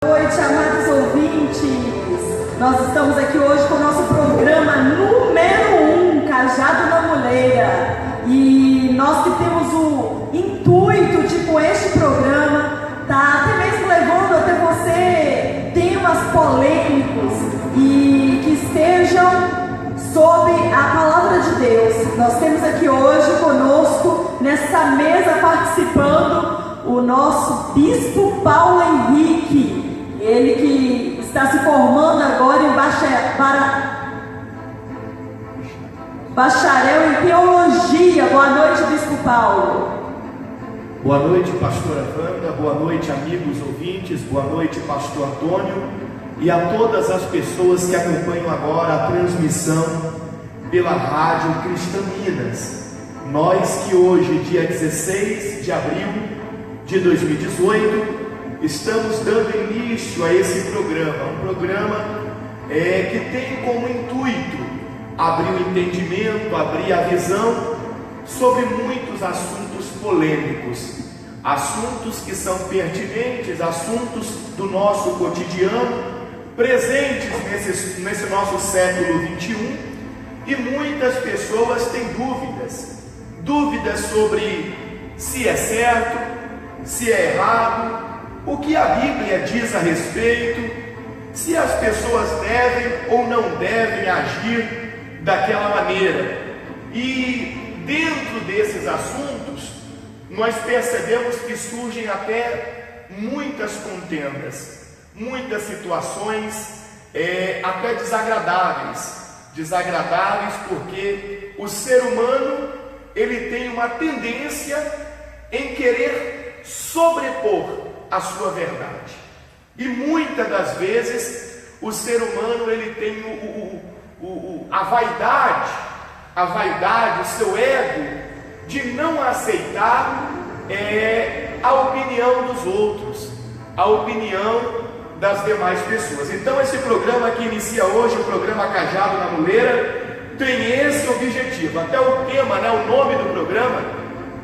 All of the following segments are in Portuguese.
Boa noite, amados ouvintes. Nós estamos aqui hoje com o nosso programa número 1, Cajado na Muleira. E nós que temos o intuito de, com este programa, tá até mesmo levando até você temas polêmicos e que estejam sob a palavra de Deus. Nós temos aqui hoje conosco, nessa mesa, participando, o nosso Bispo Paulo Henrique. Ele que está se formando agora em bacharel em teologia. Boa noite, Bispo Paulo. Boa noite, pastora Wanda. Boa noite, amigos ouvintes. Boa noite, pastor Antônio. E a todas as pessoas que acompanham agora a transmissão pela Rádio Cristã Minas. Nós que hoje, dia 16 de abril de 2018, estamos dando início a esse programa, um programa que tem como intuito abrir o entendimento, abrir a visão sobre muitos assuntos polêmicos, assuntos que são pertinentes, assuntos do nosso cotidiano, presentes nesse nosso século 21, e muitas pessoas têm dúvidas sobre se é certo, se é errado, o que a Bíblia diz a respeito, se as pessoas devem ou não devem agir daquela maneira. E dentro desses assuntos, nós percebemos que surgem até muitas contendas, muitas situações até desagradáveis, porque o ser humano ele tem uma tendência em querer sobrepor a sua verdade, e muitas das vezes o ser humano ele tem a vaidade, o seu ego de não aceitar a opinião dos outros, a opinião das demais pessoas. Então esse programa que inicia hoje, o programa Cajado na Muleira, tem esse objetivo, até o tema, o nome do programa,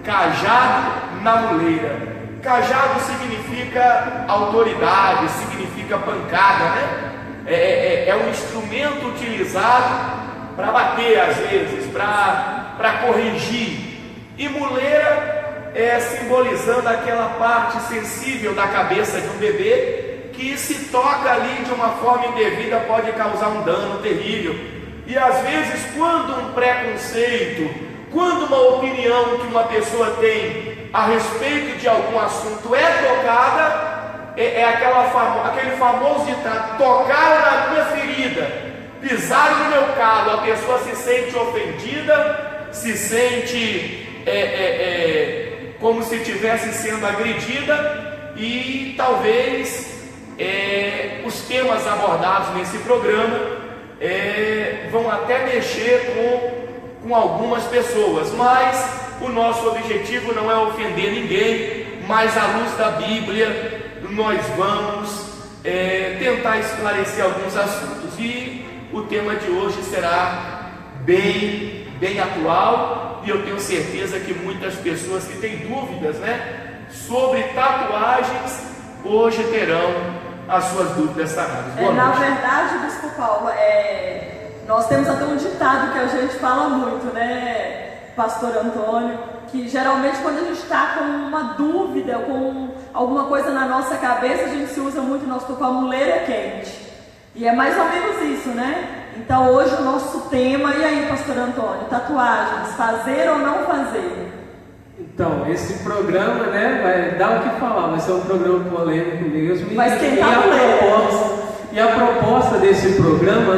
Cajado na Muleira. Cajado significa autoridade, significa pancada, é um instrumento utilizado para bater às vezes, para corrigir. E muleira simbolizando aquela parte sensível da cabeça de um bebê que, se toca ali de uma forma indevida, pode causar um dano terrível. E às vezes, quando um preconceito, quando uma opinião que uma pessoa tem a respeito de algum assunto é tocada, aquele famoso ditado: tocaram na minha ferida, pisaram no meu calo. A pessoa se sente ofendida, se sente como se estivesse sendo agredida, e talvez os temas abordados nesse programa vão até mexer com algumas pessoas, mas o nosso objetivo não é ofender ninguém, mas à luz da Bíblia nós vamos tentar esclarecer alguns assuntos. E o tema de hoje será bem atual, e eu tenho certeza que muitas pessoas que têm dúvidas sobre tatuagens hoje terão as suas dúvidas sanadas. Na verdade, Bispo Paulo, nós temos até um ditado que a gente fala muito, Pastor Antônio, que geralmente quando a gente está com uma dúvida, com alguma coisa na nossa cabeça, a gente se usa muito o nosso a muleira quente. E é mais ou menos isso, Então hoje o nosso tema, e aí, Pastor Antônio, tatuagens, fazer ou não fazer? Então, esse programa, vai dar o que falar, vai ser um programa polêmico mesmo. E a proposta desse programa,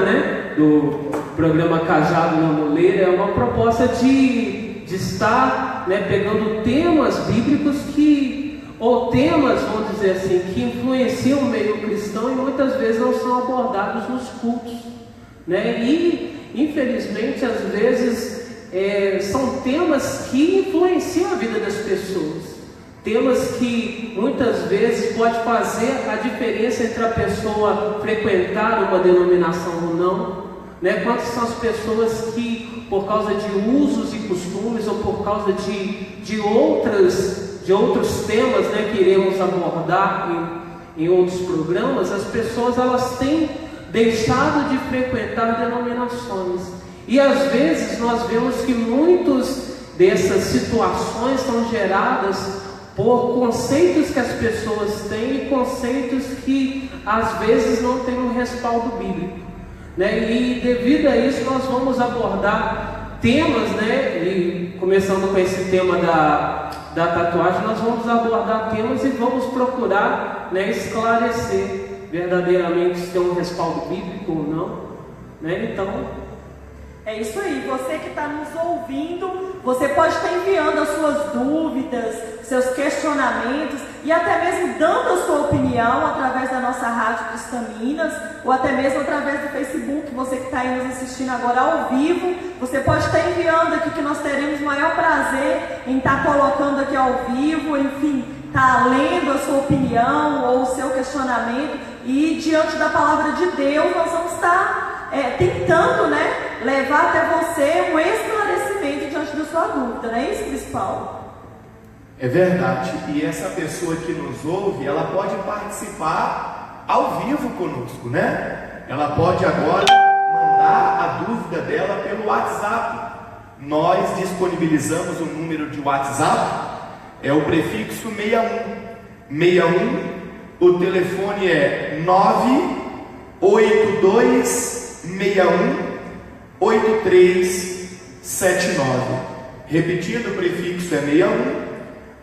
do programa Cajado na Muleira, é uma proposta de estar pegando temas bíblicos ou temas, vamos dizer assim, que influenciam o meio cristão e muitas vezes não são abordados nos cultos, E infelizmente às vezes são temas que influenciam a vida das pessoas, temas que muitas vezes pode fazer a diferença entre a pessoa frequentar uma denominação ou não, Quantas são as pessoas que, por causa de usos e costumes ou por causa de outros temas, que iremos abordar em outros programas, as pessoas elas têm deixado de frequentar denominações. E às vezes nós vemos que muitas dessas situações são geradas por conceitos que as pessoas têm e conceitos que às vezes não têm um respaldo bíblico, né? E devido a isso nós vamos abordar temas, né? E começando com esse tema da tatuagem, nós vamos abordar temas e vamos procurar, né, esclarecer verdadeiramente se tem um respaldo bíblico ou não, né? Então é isso aí, você que está nos ouvindo, você pode estar enviando as suas dúvidas, seus questionamentos e até mesmo dando a sua opinião através da nossa Rádio Cristã Minas ou até mesmo através do Facebook. Você que está aí nos assistindo agora ao vivo, você pode estar enviando aqui que nós teremos o maior prazer em estar colocando aqui ao vivo, enfim, estar lendo a sua opinião ou o seu questionamento e diante da palavra de Deus nós vamos estar tentando, né, levar até você um esclarecimento diante da sua dúvida, não é isso, Bispo Paulo? É verdade, e essa pessoa que nos ouve, ela pode participar ao vivo conosco, né? Ela pode agora mandar a dúvida dela pelo WhatsApp. Nós disponibilizamos o número de WhatsApp, é o prefixo 61, o telefone é 982618379. Repetindo, o prefixo é 61,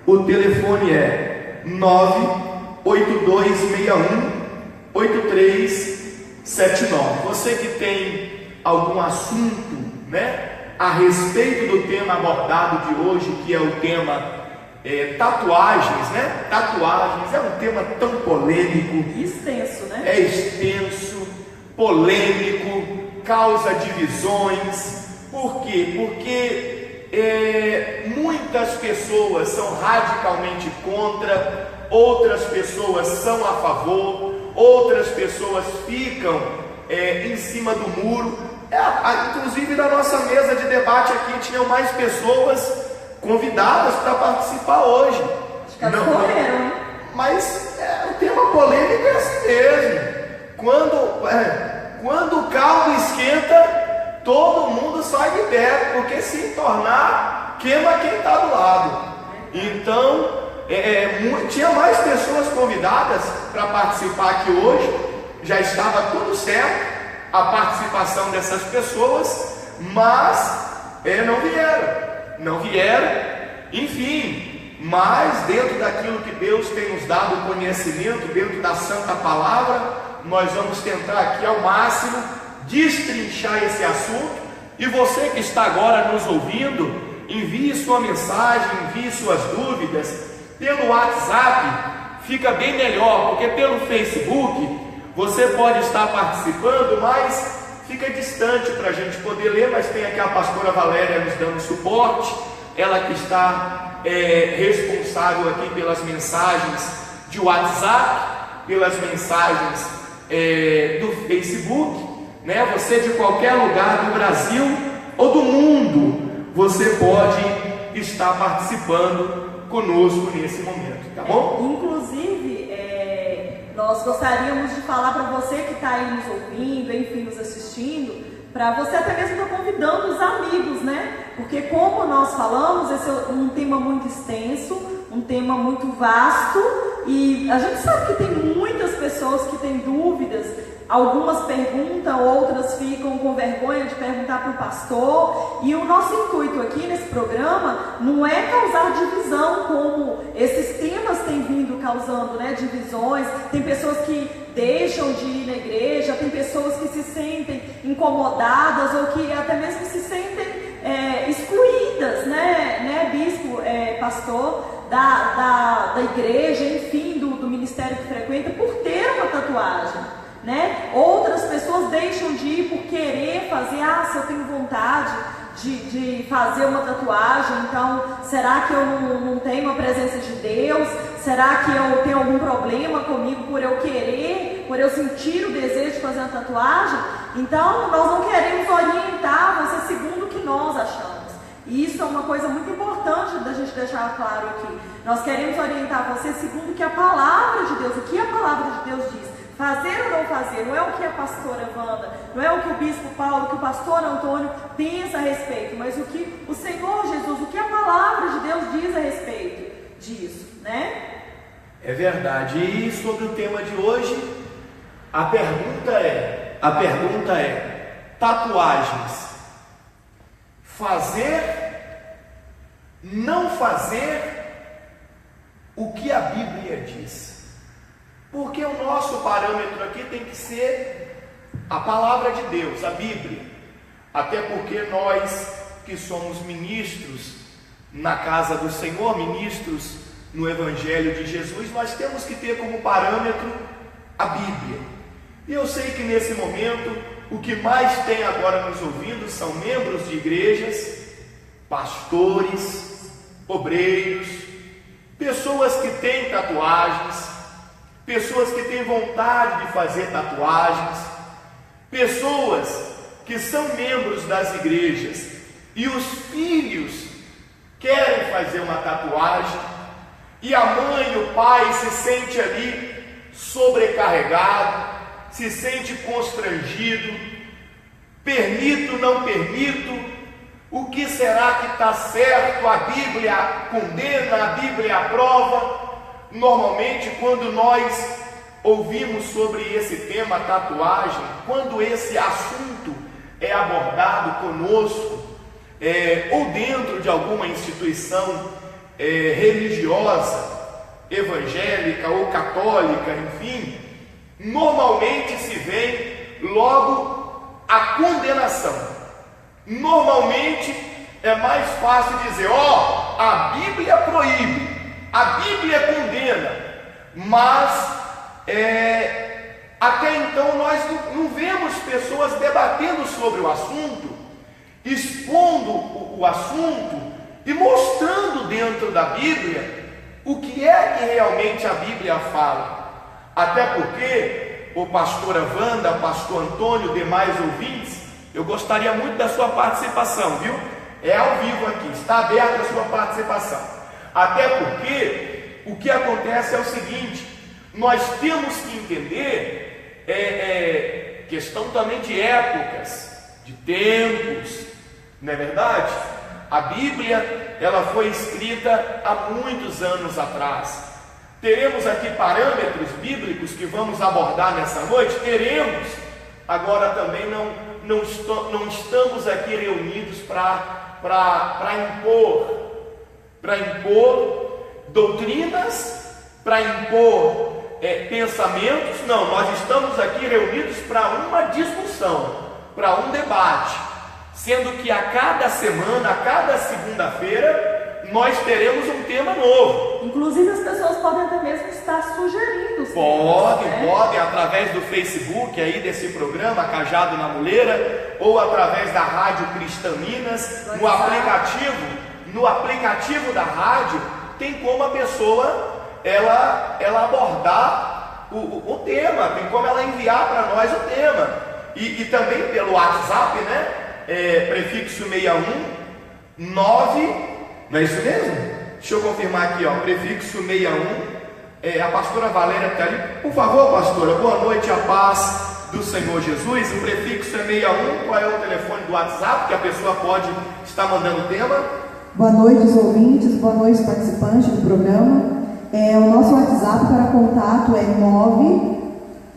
o telefone é 982618379. Você que tem algum assunto, né, a respeito do tema abordado de hoje, que é o tema tatuagens, né? Tatuagens é um tema tão polêmico, extenso, né? É extenso, polêmico, causa divisões. Por quê? Porque muitas pessoas são radicalmente contra, outras pessoas são a favor, outras pessoas ficam em cima do muro. Inclusive na nossa mesa de debate aqui tinham mais pessoas convidadas para participar hoje. Acho que elas correram, hein? Mas o tema polêmico é assim mesmo. Quando o caldo esquenta, todo mundo sai de perto, porque se entornar, queima quem está do lado. Então, tinha mais pessoas convidadas para participar aqui hoje, já estava tudo certo, a participação dessas pessoas, mas não vieram, enfim, mas dentro daquilo que Deus tem nos dado conhecimento, dentro da Santa Palavra, nós vamos tentar aqui ao máximo destrinchar esse assunto. E você que está agora nos ouvindo, envie sua mensagem, envie suas dúvidas pelo WhatsApp, fica bem melhor, porque pelo Facebook você pode estar participando, mas fica distante para a gente poder ler. Mas tem aqui a pastora Valéria nos dando suporte, ela que está responsável aqui pelas mensagens de WhatsApp, pelas mensagens do Facebook, né? Você de qualquer lugar do Brasil ou do mundo, você pode estar participando conosco nesse momento, tá bom? Inclusive, nós gostaríamos de falar para você que está aí nos ouvindo, enfim, nos assistindo, para você até mesmo estar convidando os amigos, né? Porque como nós falamos, esse é um tema muito extenso, um tema muito vasto, e a gente sabe que tem muitas pessoas que têm dúvidas. Algumas perguntam, outras ficam com vergonha de perguntar para o pastor. E o nosso intuito aqui nesse programa não é causar divisão, como esses temas têm vindo causando, né, divisões. Tem pessoas que deixam de ir na igreja, tem pessoas que se sentem incomodadas ou que até mesmo se sentem excluídas, né, bispo, pastor, da igreja, enfim, do ministério que frequenta, por ter uma tatuagem. Né? Outras pessoas deixam de ir por querer fazer, se eu tenho vontade de fazer uma tatuagem, então será que eu não tenho a presença de Deus? Será que eu tenho algum problema comigo por eu querer, por eu sentir o desejo de fazer uma tatuagem? Então nós não queremos orientar você segundo o que nós achamos. E isso é uma coisa muito importante da gente deixar claro aqui. Nós queremos orientar você segundo o que a palavra de Deus, o que a palavra de Deus diz. Fazer ou não fazer, não é o que a pastora Wanda, não é o que o bispo Paulo, o que o pastor Antônio pensa a respeito, mas o que o Senhor Jesus, o que a palavra de Deus diz a respeito disso, né? É verdade. E sobre o tema de hoje, a pergunta é: tatuagens, fazer, não fazer o que a Bíblia diz? Porque o nosso parâmetro aqui tem que ser a palavra de Deus, a Bíblia. Até porque nós que somos ministros na casa do Senhor, ministros no Evangelho de Jesus, nós temos que ter como parâmetro a Bíblia. E eu sei que nesse momento o que mais tem agora nos ouvindo são membros de igrejas, pastores, obreiros, pessoas que têm tatuagens, pessoas que têm vontade de fazer tatuagens, pessoas que são membros das igrejas e os filhos querem fazer uma tatuagem e a mãe e o pai se sente ali sobrecarregado, se sente constrangido, permito, não permito, o que será que está certo? A Bíblia condena, a Bíblia aprova. Normalmente, quando nós ouvimos sobre esse tema tatuagem, quando esse assunto é abordado conosco, ou dentro de alguma instituição religiosa, evangélica ou católica, enfim, normalmente se vê logo a condenação. Normalmente é mais fácil dizer: a Bíblia proíbe, a Bíblia condena, mas até então nós não vemos pessoas debatendo sobre o assunto, expondo o assunto e mostrando dentro da Bíblia o que é que realmente a Bíblia fala. Até porque o pastora Wanda, pastor Antônio, demais ouvintes, eu gostaria muito da sua participação, viu? É ao vivo aqui, está aberta a sua participação. Até porque o que acontece é o seguinte: nós temos que entender questão também de épocas, de tempos, não é verdade? A Bíblia, ela foi escrita há muitos anos atrás. Teremos aqui parâmetros bíblicos que vamos abordar nessa noite? Teremos. Agora também não estamos aqui reunidos para impor doutrinas, para impor pensamentos. Não, nós estamos aqui reunidos para uma discussão, para um debate, sendo que a cada semana, a cada segunda-feira, nós teremos um tema novo. Inclusive as pessoas podem até mesmo estar sugerindo. Podem, através do Facebook aí desse programa, Cajado na Muleira, ou através da Rádio Cristã Minas, no aplicativo da rádio, tem como a pessoa ela abordar o tema, tem como ela enviar para nós o tema. E também pelo WhatsApp, né? Prefixo 619, não é isso mesmo? Deixa eu confirmar aqui, prefixo 61. A pastora Valéria está ali. Por favor, pastora, boa noite, a paz do Senhor Jesus. O prefixo é 61. Qual é o telefone do WhatsApp que a pessoa pode estar mandando o tema? Boa noite, os ouvintes, boa noite, participantes do programa. O nosso WhatsApp para contato é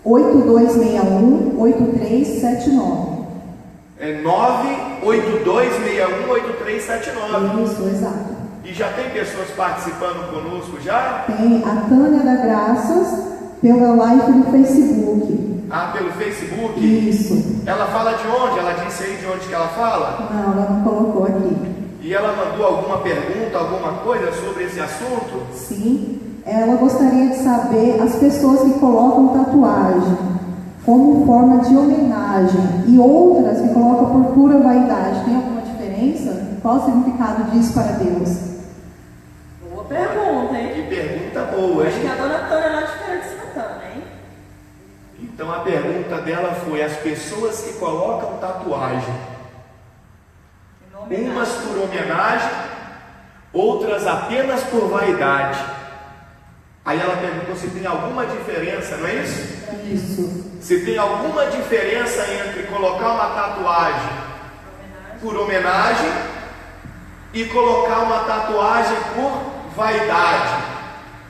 98261-8379. 98261-8379. Isso, exato. E já tem pessoas participando conosco já? Tem a Tânia da Graças, pela live no Facebook. Pelo Facebook? Isso. Ela fala de onde? Ela disse aí de onde que ela fala? Não, ela não colocou aqui. E ela mandou alguma pergunta, alguma coisa sobre esse assunto? Sim. Ela gostaria de saber as pessoas que colocam tatuagem como forma de homenagem e outras que colocam por pura vaidade. Tem alguma diferença? Qual o significado disso para Deus? Boa pergunta, hein? Que pergunta boa, hein? Acho que a dona Tânia não é diferente de Santana, hein? Então a pergunta dela foi: as pessoas que colocam tatuagem, em nome umas por homenagem, outras apenas por vaidade. Aí ela perguntou se tem alguma diferença, não é isso? Isso. Se tem alguma diferença entre colocar uma tatuagem por homenagem e colocar uma tatuagem por vaidade.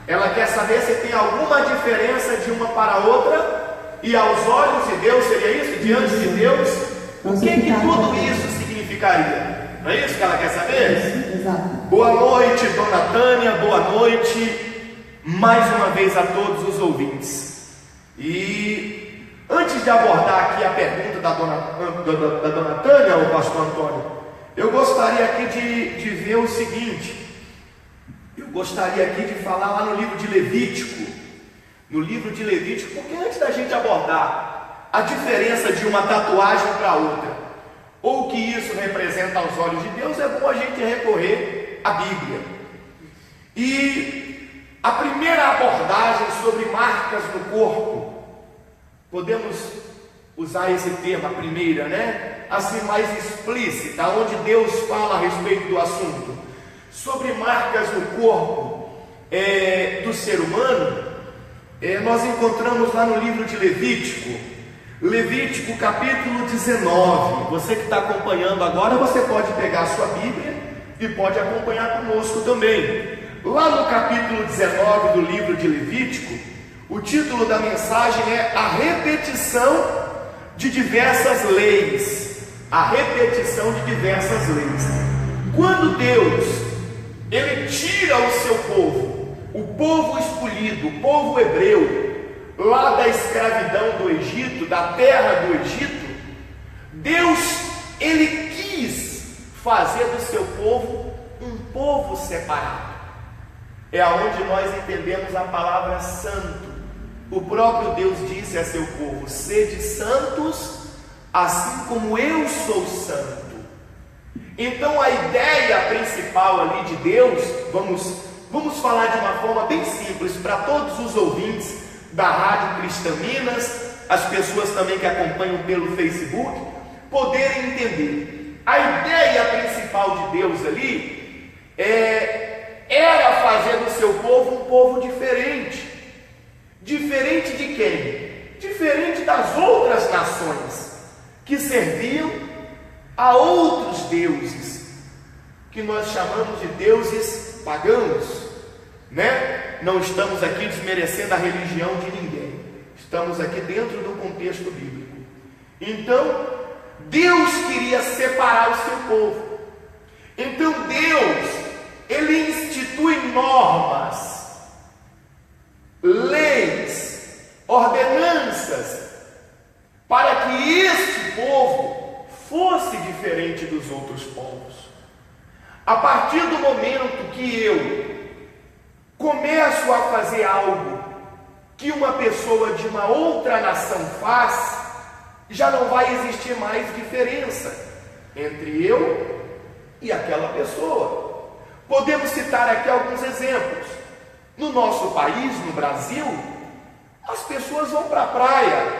Ela quer saber se tem alguma diferença de uma para a outra, e aos olhos de Deus seria isso? Diante de Deus, o que tudo isso significaria? Não é isso que ela quer saber? Exato. Boa noite, Dona Tânia, boa noite mais uma vez a todos os ouvintes. E antes de abordar aqui a pergunta da Dona Tânia, o pastor Antônio, eu gostaria aqui de ver o seguinte. Eu gostaria aqui de falar lá no livro de Levítico. No livro de Levítico, porque antes da gente abordar a diferença de uma tatuagem para outra, ou o que isso representa aos olhos de Deus, é bom a gente recorrer à Bíblia. E a primeira abordagem sobre marcas no corpo, podemos usar esse termo, a primeira, né? Assim mais explícita, onde Deus fala a respeito do assunto, sobre marcas no corpo do ser humano, nós encontramos lá no livro de Levítico capítulo 19. Você que está acompanhando agora, você pode pegar a sua Bíblia e pode acompanhar conosco também. Lá no capítulo 19 do livro de Levítico, o título da mensagem é a repetição de diversas leis. A repetição de diversas leis. Quando Deus, Ele tira o seu povo, o povo escolhido, o povo hebreu, lá da escravidão do Egito, da terra do Egito, Deus, Ele quis fazer do seu povo um povo separado. É aonde nós entendemos a palavra santo. O próprio Deus disse a seu povo: sede santos, assim como eu sou santo. Então a ideia principal ali de Deus, vamos falar de uma forma bem simples para todos os ouvintes da Rádio Cristã Minas, as pessoas também que acompanham pelo Facebook, poderem entender. A ideia principal de Deus ali era fazer do seu povo um povo diferente. Diferente de quem? Diferente das outras nações que serviam a outros deuses, que nós chamamos de deuses pagãos, né? Não estamos aqui desmerecendo a religião de ninguém, estamos aqui dentro do contexto bíblico. Então, Deus queria separar o seu povo. Então Deus, Ele institui normas, leis, ordenanças, para que este povo fosse diferente dos outros povos. A partir do momento que eu começo a fazer algo que uma pessoa de uma outra nação faz, já não vai existir mais diferença entre eu e aquela pessoa. Podemos citar aqui alguns exemplos. No nosso país, no Brasil, as pessoas vão para a praia,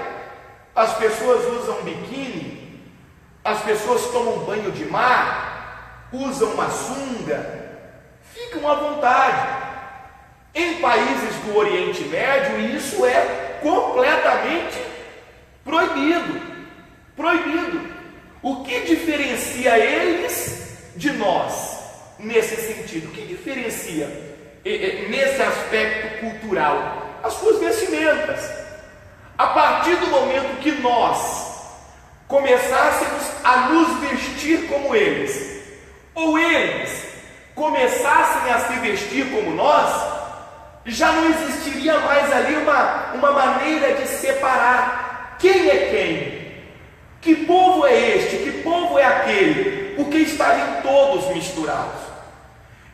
as pessoas usam biquíni, as pessoas tomam banho de mar, usam uma sunga, ficam à vontade. Em países do Oriente Médio, isso é completamente proibido. Proibido. O que diferencia eles de nós nesse sentido? O que diferencia nesse aspecto cultural? As suas vestimentas. A partir do momento que nós começássemos a nos vestir como eles, ou eles começassem a se vestir como nós, já não existiria mais ali uma maneira de separar quem é quem, que povo é este, que povo é aquele, porque estariam todos misturados.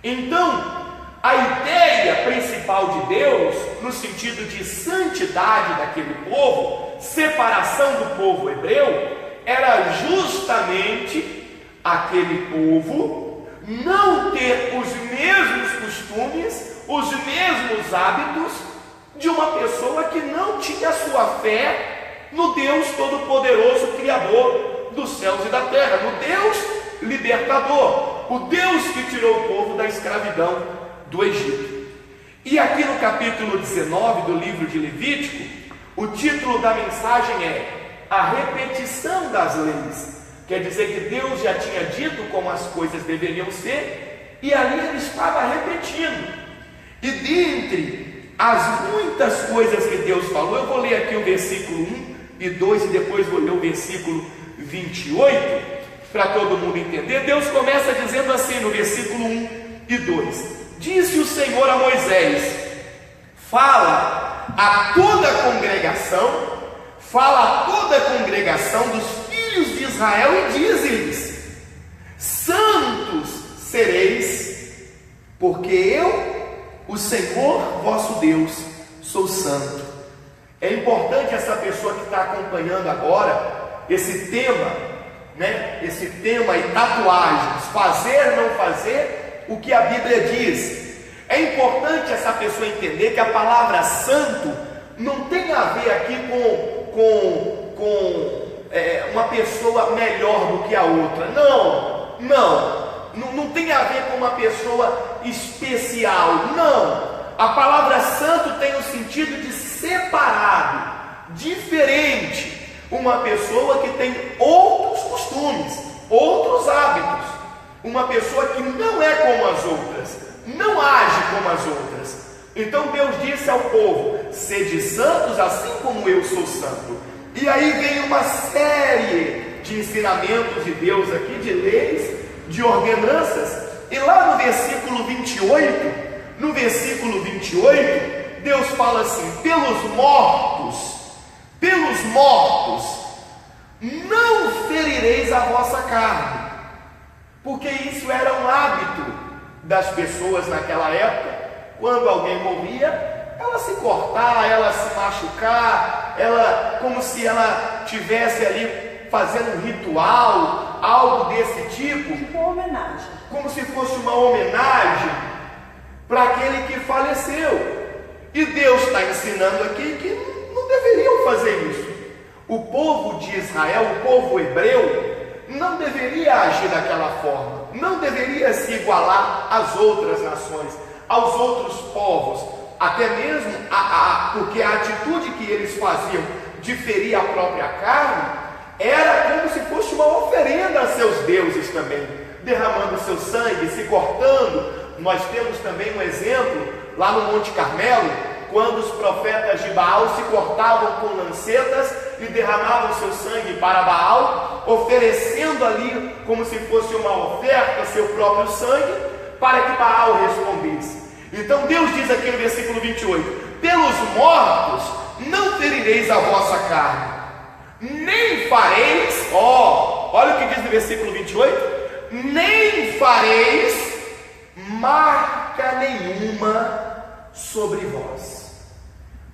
Então, a ideia principal de Deus, no sentido de santidade daquele povo, separação do povo hebreu, era justamente aquele povo não ter os mesmos costumes, os mesmos hábitos de uma pessoa que não tinha sua fé no Deus Todo-Poderoso, Criador dos céus e da terra, no Deus libertador, o Deus que tirou o povo da escravidão do Egito. E aqui no capítulo 19 do livro de Levítico, o título da mensagem é A Repetição das Leis. Quer dizer que Deus já tinha dito como as coisas deveriam ser, e ali ele estava repetindo. E dentre as muitas coisas que Deus falou, eu vou ler aqui o versículo 1 e 2 e depois vou ler o versículo 28, para todo mundo entender. Deus começa dizendo assim no versículo 1 e 2: Disse o Senhor a Moisés: fala a toda a congregação dos filhos de Israel e dize-lhes: santos sereis, porque eu, o Senhor vosso Deus, sou santo. É importante essa pessoa que está acompanhando agora esse tema, né? Esse tema e tatuagens, fazer, não fazer o que a Bíblia diz. É importante essa pessoa entender que a palavra santo não tem a ver aqui com uma pessoa melhor do que a outra. Não tem a ver com uma pessoa especial. Não. A palavra santo tem o sentido de separado, diferente. Uma pessoa que tem outros costumes, outros hábitos. Uma pessoa que não é como as outras, não age como as outras. Então Deus disse ao povo: sede santos assim como eu sou santo. E aí vem uma série de ensinamentos de Deus aqui, de leis, de ordenanças. E lá no versículo 28, Deus fala assim: pelos mortos não ferireis a vossa carne. Porque isso era um hábito das pessoas naquela época. Quando alguém morria, ela se cortar, ela se machucar, ela, como se ela tivesse ali fazendo um ritual, algo desse tipo. Tipo uma homenagem. Como se fosse uma homenagem para aquele que faleceu. E Deus está ensinando aqui que não deveriam fazer isso. O povo de Israel, o povo hebreu, não deveria agir daquela forma, não deveria se igualar às outras nações, aos outros povos, até mesmo porque a atitude que eles faziam de ferir a própria carne era como se fosse uma oferenda a seus deuses também, derramando seu sangue, se cortando. Nós temos também um exemplo lá no Monte Carmelo, quando os profetas de Baal se cortavam com lancetas e derramavam seu sangue para Baal, oferecendo ali como se fosse uma oferta seu próprio sangue, para que Baal respondesse. Então Deus diz aqui no versículo 28: pelos mortos não ferireis a vossa carne, nem fareis, olha o que diz no versículo 28, nem fareis marca nenhuma sobre vós.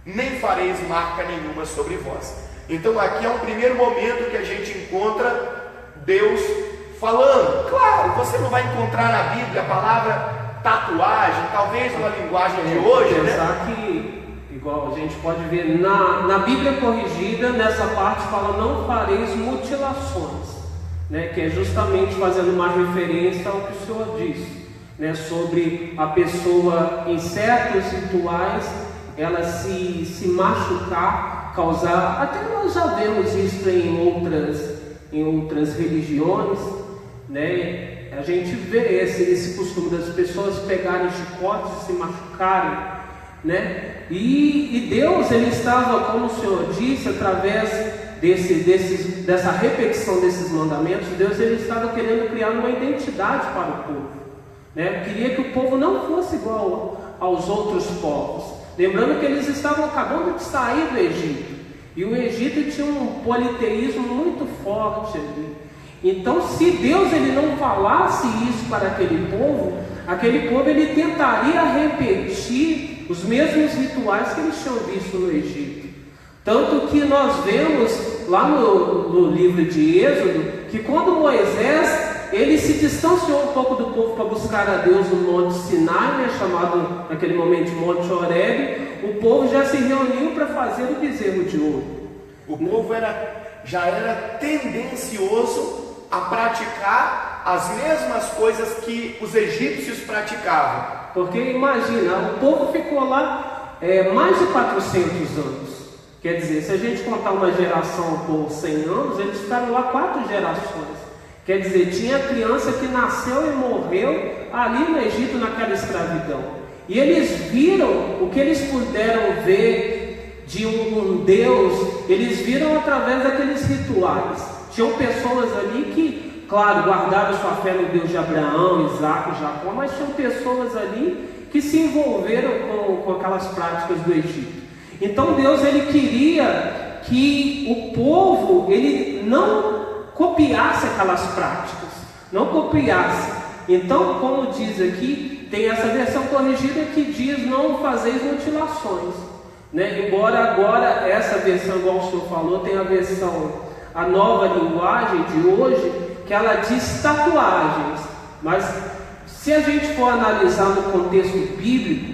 Nem fareis marca nenhuma sobre vós. Então aqui é um primeiro momento que a gente encontra Deus falando. Claro, você não vai encontrar na Bíblia a palavra tatuagem, talvez uma linguagem de hoje, pensar que, igual a gente pode ver na Bíblia corrigida, nessa parte fala: não fareis mutilações, né? Que é justamente fazendo uma referência ao que o Senhor disse, né? Sobre a pessoa em certos rituais ela se machucar, causar, até nós já vemos isso em outras religiões, né? A gente vê esse costume das pessoas pegarem chicotes e se machucarem, né? E Deus, ele estava, como o Senhor disse, através dessa repetição desses mandamentos, Deus, ele estava querendo criar uma identidade para o povo, né? Queria que o povo não fosse igual aos outros povos. Lembrando que eles estavam acabando de sair do Egito, e o Egito tinha um politeísmo muito forte ali. Então, se Deus ele não falasse isso para aquele povo ele tentaria repetir os mesmos rituais que eles tinham visto no Egito. Tanto que nós vemos lá no livro de Êxodo, que quando Moisés ele se distanciou um pouco do povo para buscar a Deus no Monte Sinai, né, chamado naquele momento de Monte Horebe, o povo já se reuniu para fazer o bezerro de ouro. O povo já era tendencioso a praticar as mesmas coisas que os egípcios praticavam. Porque imagina, o povo ficou lá mais de 400 anos. Quer dizer, se a gente contar uma geração por 100 anos, eles ficaram lá 4 gerações. Quer dizer, tinha criança que nasceu e morreu ali no Egito, naquela escravidão. E eles viram o que eles puderam ver de um Deus, eles viram através daqueles rituais. Tinham pessoas ali que, claro, guardaram sua fé no Deus de Abraão, Isaac, Jacó, mas tinham pessoas ali que se envolveram com aquelas práticas do Egito. Então Deus, ele queria que o povo, ele não copiasse aquelas práticas, não copiasse. Então, como diz aqui, tem essa versão corrigida que diz: não fazeis mutilações, né? Embora agora essa versão, igual o senhor falou, tem a nova linguagem de hoje, que ela diz tatuagens. Mas se a gente for analisar no contexto bíblico,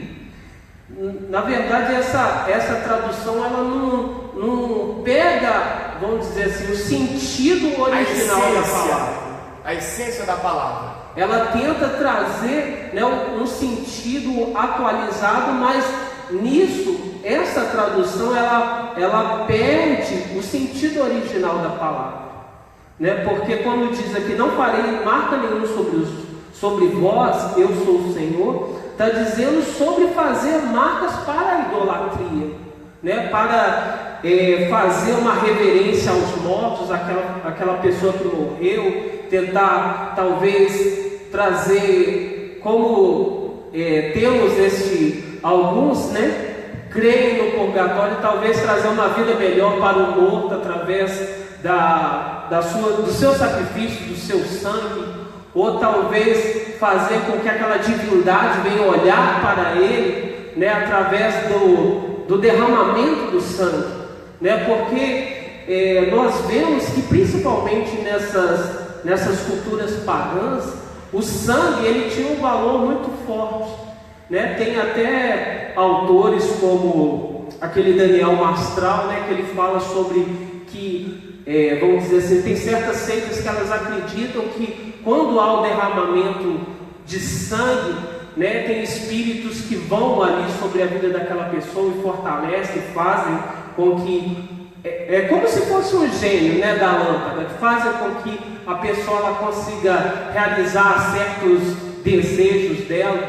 na verdade essa tradução ela não pega, vamos dizer assim, o sentido original da palavra. A essência da palavra. Ela tenta trazer, né, um sentido atualizado, mas nisso, essa tradução ela perde o sentido original da palavra, né? Porque quando diz aqui: não farei marca nenhuma sobre vós, eu sou o Senhor, está dizendo sobre fazer marcas para a idolatria, né? Para fazer uma reverência aos mortos, aquela pessoa que morreu, tentar talvez trazer, como temos alguns, né, creem no purgatório, talvez trazer uma vida melhor para o morto através do seu sacrifício, do seu sangue, ou talvez fazer com que aquela divindade venha olhar para ele, né, através do derramamento do sangue, né? Porque nós vemos que principalmente nessas culturas pagãs, o sangue ele tinha um valor muito forte, né? Tem até autores como aquele Daniel Mastral, né, que ele fala sobre que, vamos dizer assim, tem certas seitas que elas acreditam que quando há o derramamento de sangue, né, tem espíritos que vão ali sobre a vida daquela pessoa e fortalecem, fazem com que como se fosse um gênio, né, da lâmpada, que fazem com que a pessoa ela consiga realizar certos desejos dela,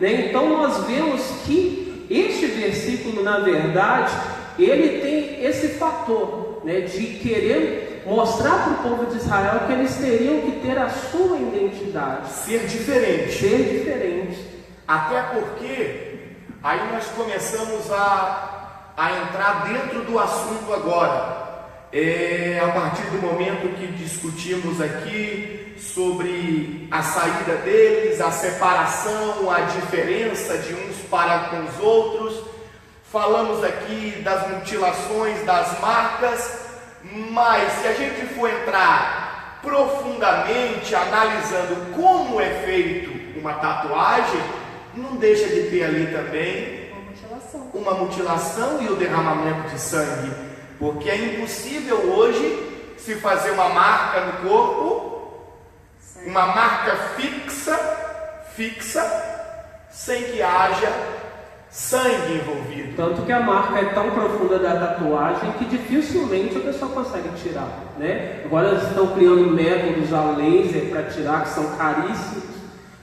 né? Então nós vemos que este versículo, na verdade, ele tem esse fator, né, de querer mostrar para o povo de Israel que eles teriam que ter a sua identidade, ser diferente. Até porque aí nós começamos a entrar dentro do assunto agora. A partir do momento que discutimos aqui sobre a saída deles, a separação, a diferença de uns para com os outros, falamos aqui das mutilações, das marcas, mas se a gente for entrar profundamente analisando como é feito uma tatuagem, não deixa de ter ali também uma mutilação e o derramamento de sangue, porque é impossível hoje se fazer uma marca no corpo, uma marca fixa, sem que haja sangue envolvido. Tanto que a marca é tão profunda da tatuagem que dificilmente a pessoa consegue tirar, né? Agora eles estão criando métodos a laser para tirar, que são caríssimos,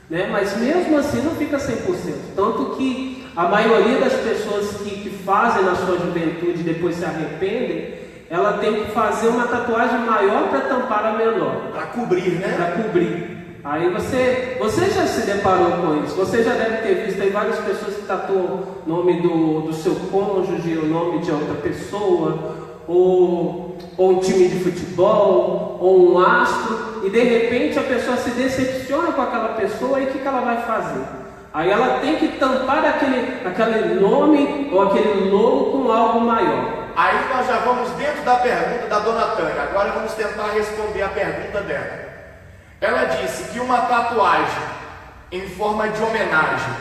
né? Mas mesmo assim não fica 100%. Tanto que a maioria das pessoas que fazem na sua juventude e depois se arrependem, ela tem que fazer uma tatuagem maior para tampar a menor. Para cobrir, né? Para cobrir. Aí você já se deparou com isso, você já deve ter visto aí várias pessoas que tatuam o nome do seu cônjuge, o nome de outra pessoa, ou um time de futebol, ou um astro, e de repente a pessoa se decepciona com aquela pessoa, e o que ela vai fazer? Aí ela tem que tampar aquele nome ou aquele logo com algo maior. Aí nós já vamos dentro da pergunta da dona Tânia, agora vamos tentar responder a pergunta dela. Ela disse que uma tatuagem em forma de homenagem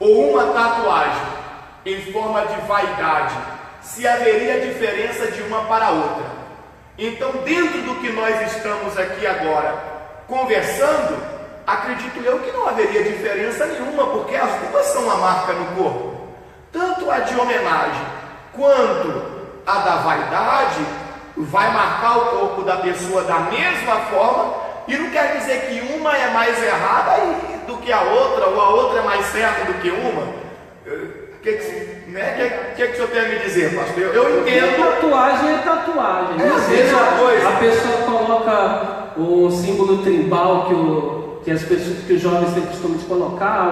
ou uma tatuagem em forma de vaidade, se haveria diferença de uma para outra. Então, dentro do que nós estamos aqui agora conversando, acredito eu que não haveria diferença nenhuma, porque as duas são uma marca no corpo. Tanto a de homenagem quanto a da vaidade vai marcar o corpo da pessoa da mesma forma, e não quer dizer que uma é mais errada do que a outra, ou a outra é mais certa do que uma. O que o senhor tem a me dizer, pastor? Eu entendo. Tatuagem é tatuagem. É a mesma coisa. A pessoa coloca o símbolo tribal que os jovens têm costume de colocar,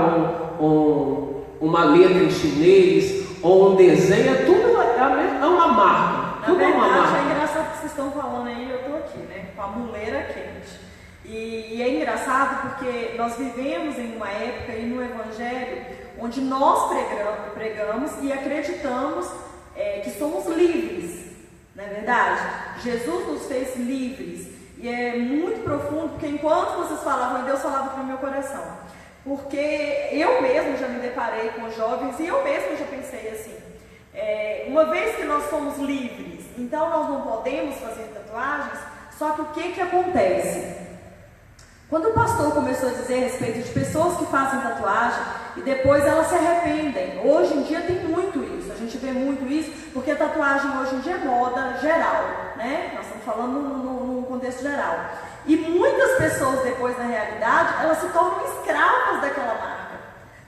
ou uma letra em chinês, ou um desenho, tudo é uma marca. Na verdade, é engraçado que vocês estão falando aí, eu estou aqui, né, com a muleira quente. E é engraçado porque nós vivemos em uma época e no Evangelho onde nós pregamos e acreditamos que somos livres, não é verdade? Jesus nos fez livres, e é muito profundo, porque enquanto vocês falavam, Deus falava para o meu coração, porque eu mesmo já me deparei com jovens e eu mesmo já pensei assim, uma vez que nós somos livres, então nós não podemos fazer tatuagens. Só que o que acontece? Quando o pastor começou a dizer a respeito de pessoas que fazem tatuagem e depois elas se arrependem, hoje em dia tem muito isso, a gente vê muito isso, porque a tatuagem hoje em dia é moda geral, né? Nós estamos falando num contexto geral. E muitas pessoas depois, na realidade, elas se tornam escravas daquela marca,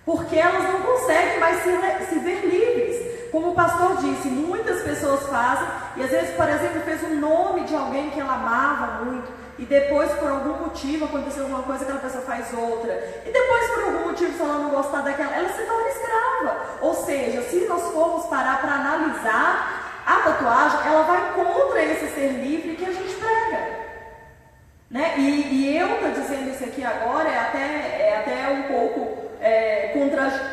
porque elas não conseguem mais se ver livres. Como o pastor disse, muitas pessoas fazem, e às vezes, por exemplo, fez o nome de alguém que ela amava muito, e depois, por algum motivo, aconteceu alguma coisa, aquela pessoa faz outra, e depois, por algum motivo, se ela não gostar daquela, ela se torna escrava. Ou seja, se nós formos parar para analisar a tatuagem, ela vai contra esse ser livre que a gente prega, né? E eu estou dizendo isso aqui agora, é até um pouco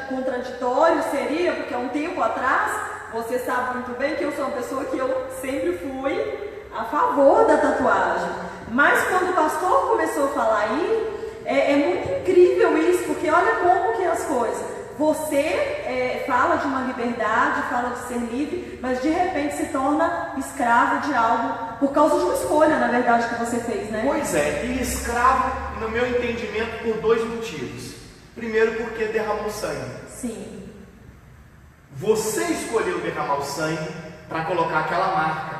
contraditório seria, porque há um tempo atrás, você sabe muito bem que eu sou uma pessoa que eu sempre fui a favor da tatuagem, mas quando o pastor começou a falar aí, é muito incrível isso, porque olha como que é as coisas, você fala de uma liberdade, fala de ser livre, mas de repente se torna escravo de algo, por causa de uma escolha, na verdade, que você fez, né? Pois é, e escravo, no meu entendimento, por dois motivos. Primeiro, porque derramou sangue. Sim. Você escolheu derramar o sangue para colocar aquela marca.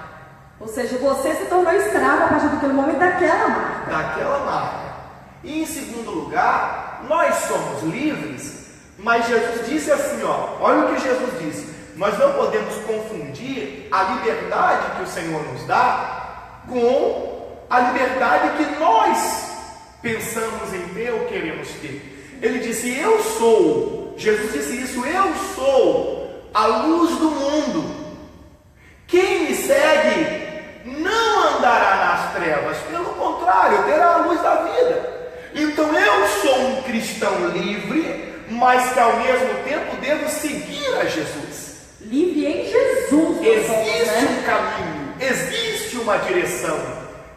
Ou seja, você se tornou escravo a partir daquele momento daquela marca. Daquela marca. E em segundo lugar, nós somos livres, mas Jesus disse assim, olha o que Jesus disse. Nós não podemos confundir a liberdade que o Senhor nos dá com a liberdade que nós pensamos em ter ou queremos ter. Ele disse, Jesus disse isso, eu sou a luz do mundo. Quem me segue não andará nas trevas, pelo contrário, terá a luz da vida. Então eu sou um cristão livre, mas que ao mesmo tempo devo seguir a Jesus. Livre em Jesus. Existe um caminho, existe uma direção,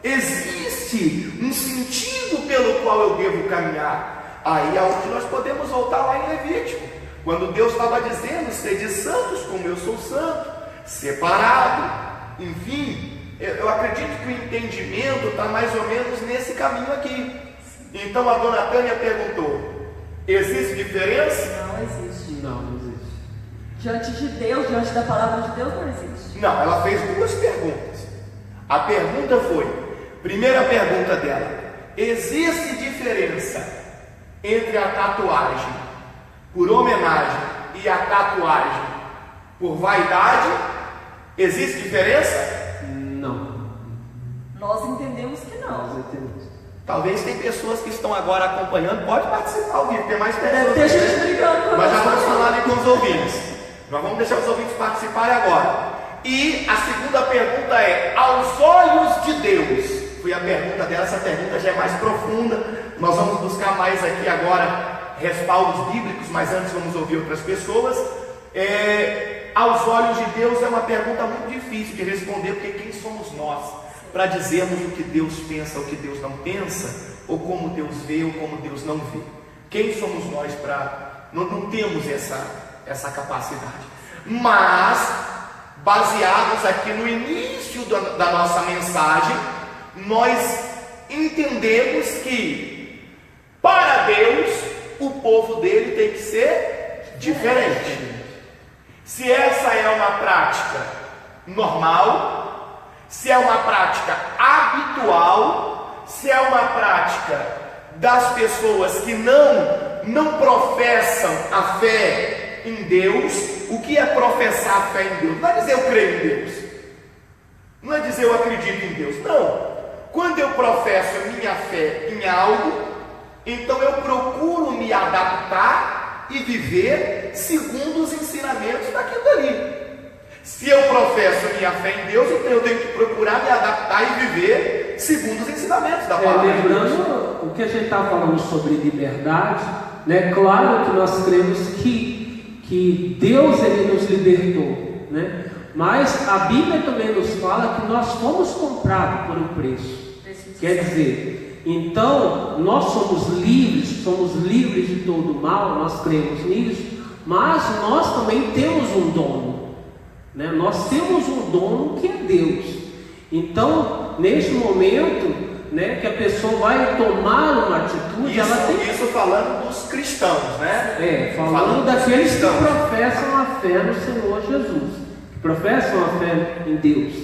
existe um sentido pelo qual eu devo caminhar. Aí é onde nós podemos voltar lá em Levítico, quando Deus estava dizendo, sede santos como eu sou santo, separado, enfim, eu acredito que o entendimento está mais ou menos nesse caminho aqui. Então a dona Tânia perguntou, existe diferença? Não existe. Não existe. Diante de Deus, diante da palavra de Deus, não existe. Não, ela fez duas perguntas. A pergunta foi, primeira pergunta dela, existe diferença entre a tatuagem por homenagem e a tatuagem por vaidade? Existe diferença? Não. Nós entendemos que não. Nós entendemos. Talvez tem pessoas que estão agora acompanhando, pode participar ao vivo, tem mais pessoas. Deve ter gente brigando. Nós já vamos falar ali com os ouvintes. Nós vamos deixar os ouvintes participarem agora. E a segunda pergunta é, aos olhos de Deus, foi a pergunta dela, essa pergunta já é mais profunda, nós vamos buscar mais aqui agora respaldos bíblicos, mas antes vamos ouvir outras pessoas. Aos olhos de Deus é uma pergunta muito difícil de responder, porque quem somos nós para dizermos o que Deus pensa, o que Deus não pensa, ou como Deus vê, ou como Deus não vê? Quem somos nós para... Não temos essa capacidade. Mas, baseados aqui no início da nossa mensagem, nós entendemos que para Deus o povo dele tem que ser diferente. Se essa é uma prática normal, se é uma prática habitual, se é uma prática das pessoas que não professam a fé em Deus. O que é professar a fé em Deus? Não é dizer eu creio em Deus, não é dizer eu acredito em Deus, não. Quando eu professo a minha fé em algo, então eu procuro me adaptar e viver segundo os ensinamentos daquilo ali. Se eu professo a minha fé em Deus, então eu tenho que procurar me adaptar e viver segundo os ensinamentos da palavra. Lembrando o que a gente está falando sobre liberdade, né? Claro que nós cremos que Deus ele nos libertou, né? Mas a Bíblia também nos fala que nós fomos comprados por um preço. Quer dizer, então nós somos livres de todo mal, nós cremos nisso, mas nós também temos um dono, né? Nós temos um dono que é Deus. Então, neste momento, né, que a pessoa vai tomar uma atitude, isso falando dos cristãos, né? Falando daqueles que professam a fé no Senhor Jesus, que professam a fé em Deus,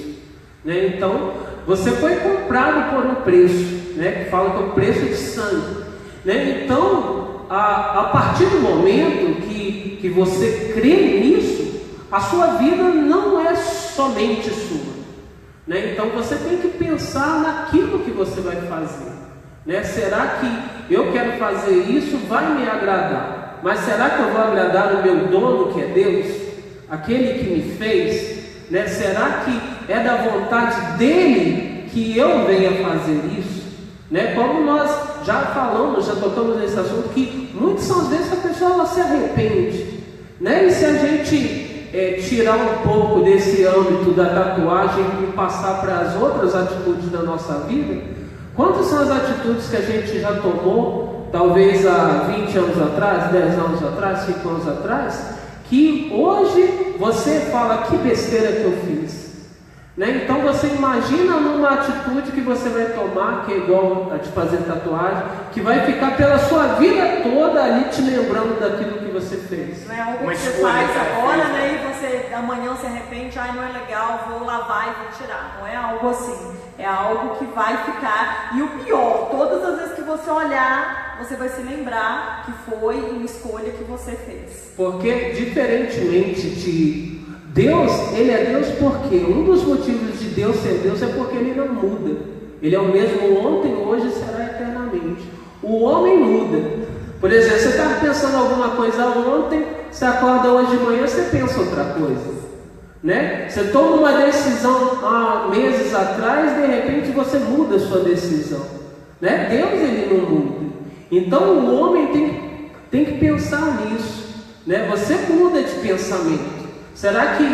né? Então, você foi comprado por um preço, né? Que fala que é o preço de sangue, né? Então, a partir do momento que você crê nisso, a sua vida não é somente sua, né? Então você tem que pensar naquilo que você vai fazer, né? Será que eu quero fazer isso, vai me agradar? Mas será que eu vou agradar o meu dono, que é Deus, aquele que me fez, né? Será que é da vontade dele que eu venha fazer isso, né? Como nós já falamos, já tocamos nesse assunto, que muitas são as vezes que a pessoa ela se arrepende, né? E se a gente tirar um pouco desse âmbito da tatuagem e passar para as outras atitudes da nossa vida, quantas são as atitudes que a gente já tomou, talvez há 20 anos atrás, 10 anos atrás, 5 anos atrás, que hoje você fala, que besteira que eu fiz, né? Então você imagina numa atitude que você vai tomar, que é igual a de fazer tatuagem, que vai ficar pela sua vida toda ali te lembrando daquilo que você fez. Não é algo que você faz agora, né? E você amanhã se arrepende, não é legal, vou lavar e vou tirar. Não é algo assim, é algo que vai ficar. E o pior, todas as vezes que você olhar, você vai se lembrar que foi uma escolha que você fez. Porque diferentemente de Deus, ele é Deus porque um dos motivos de Deus ser Deus é porque ele não muda. Ele é o mesmo ontem, hoje e será eternamente. O homem muda. Por exemplo, você estava pensando alguma coisa ontem, você acorda hoje de manhã, você pensa outra coisa, né? Você toma uma decisão há meses atrás, de repente você muda a sua decisão, né? Deus ele não muda. Então o homem tem que pensar nisso, né? Você muda de pensamento. Será que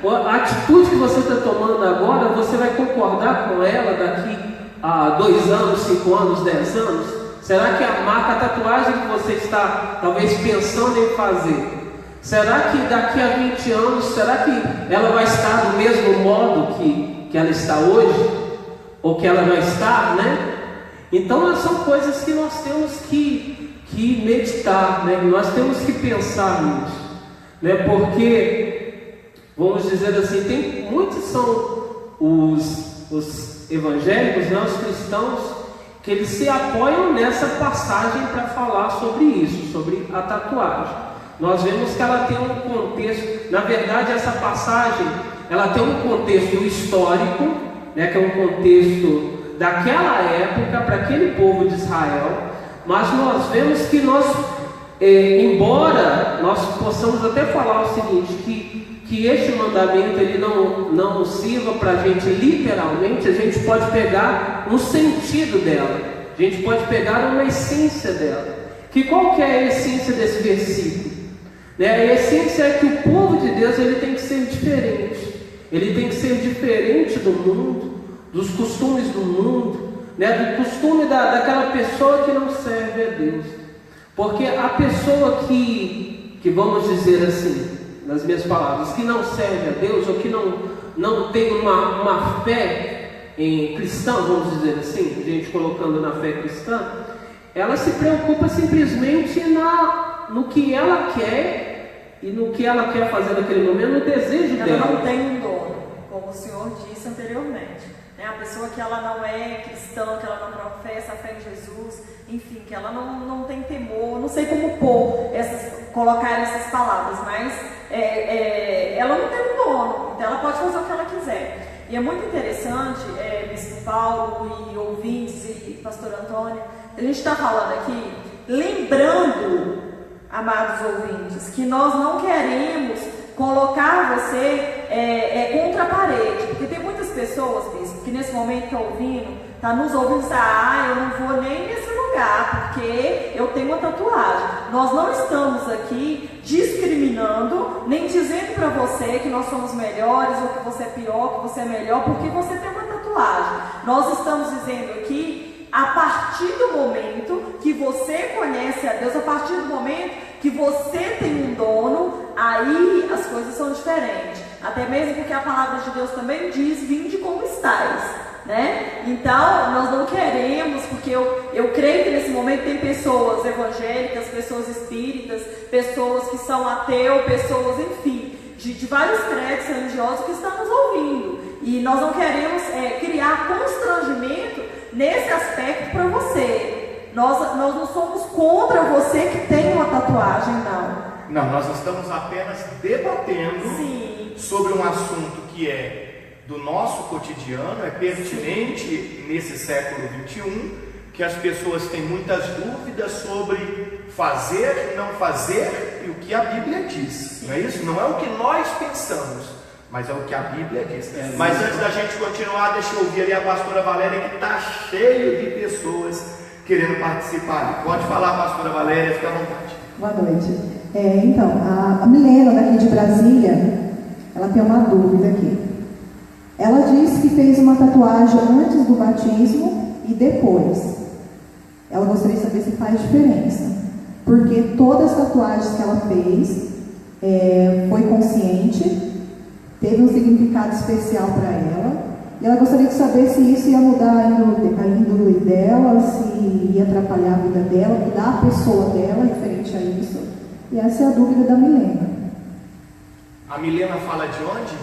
a atitude que você está tomando agora, você vai concordar com ela daqui a 2 anos, 5 anos, 10 anos? Será que a marca, a tatuagem que você está talvez pensando em fazer, será que daqui a 20 anos, será que ela vai estar do mesmo modo que ela está hoje? Ou que ela vai estar, né? Então são coisas que nós temos que meditar, né? Nós temos que pensar nisso, né? Porque, vamos dizer assim, muitos são os evangélicos, né? Os cristãos, que eles se apoiam nessa passagem para falar sobre isso, sobre a tatuagem. Nós vemos que ela tem um contexto, na verdade essa passagem, ela tem um contexto histórico, né, que é um contexto daquela época, para aquele povo de Israel, mas nós vemos que embora nós possamos até falar o seguinte, que este mandamento ele não sirva para a gente literalmente, a gente pode pegar um sentido dela, a gente pode pegar uma essência dela. Qual que é a essência desse versículo? Né? A essência é que o povo de Deus ele tem que ser diferente, ele tem que ser diferente do mundo, dos costumes do mundo, né? Do costume daquela pessoa que não serve a Deus, porque a pessoa que vamos dizer assim, nas minhas palavras, que não serve a Deus, ou que não tem uma fé cristã, vamos dizer assim, gente colocando na fé cristã, ela se preocupa simplesmente no que ela quer e no que ela quer fazer naquele momento, no desejo dela. Ela não tem um dono, como o senhor disse anteriormente. A pessoa que ela não é cristã, que ela não professa a fé em Jesus, enfim, que ela não tem temor, não sei como colocar essas palavras, mas ela não tem um dono, então ela pode fazer o que ela quiser. E é muito interessante, Bispo Paulo e ouvintes e Pastor Antônio, a gente está falando aqui, lembrando, amados ouvintes, que nós não queremos colocar você contra a parede, porque tem muitas pessoas, Bispo, que nesse momento estão ouvindo, está nos ouvindo e eu não vou nem nesse lugar, porque eu tenho uma tatuagem. Nós não estamos aqui discriminando, nem dizendo para você que nós somos melhores, ou que você é pior, que você é melhor, porque você tem uma tatuagem. Nós estamos dizendo aqui, a partir do momento que você conhece a Deus, a partir do momento que você tem um dono, aí as coisas são diferentes. Até mesmo porque a palavra de Deus também diz, vinde como estáis, né? Então, nós não queremos, porque eu creio que nesse momento tem pessoas evangélicas, pessoas espíritas, pessoas que são ateus, pessoas, enfim, de vários credos religiosos que estão nos ouvindo. E nós não queremos criar constrangimento nesse aspecto para você. Nós não somos contra você que tem uma tatuagem, não. Não, nós estamos apenas debatendo sobre um assunto que é do nosso cotidiano, é pertinente nesse século XXI, que as pessoas têm muitas dúvidas sobre fazer, não fazer e o que a Bíblia diz. Não é isso? Não é o que nós pensamos, mas é o que a Bíblia diz. Mas antes da gente continuar, deixa eu ouvir ali a pastora Valéria, que está cheio de pessoas querendo participar. Pode falar, pastora Valéria, fica à vontade. Boa noite. Então, a Milena daqui de Brasília, ela tem uma dúvida aqui. Ela disse que fez uma tatuagem antes do batismo e depois. Ela gostaria de saber se faz diferença, porque todas as tatuagens que ela fez foi consciente, teve um significado especial para ela, e ela gostaria de saber se isso ia mudar a índole dela, se ia atrapalhar a vida dela, mudar a pessoa dela referente a isso. E essa é a dúvida da Milena. A Milena fala de onde?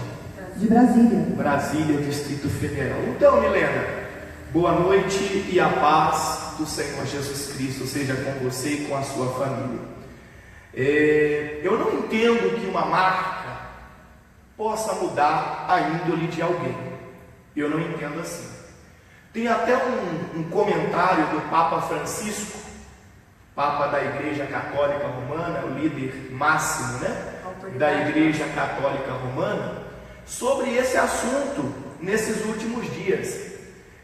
De Brasília. Brasília, Distrito Federal. Então, Milena, boa noite e a paz do Senhor Jesus Cristo seja com você e com a sua família. Eu não entendo que uma marca possa mudar a índole de alguém. Eu não entendo assim. Tem até um comentário do Papa Francisco, Papa da Igreja Católica Romana, o líder máximo, da Igreja Católica Romana, sobre esse assunto nesses últimos dias.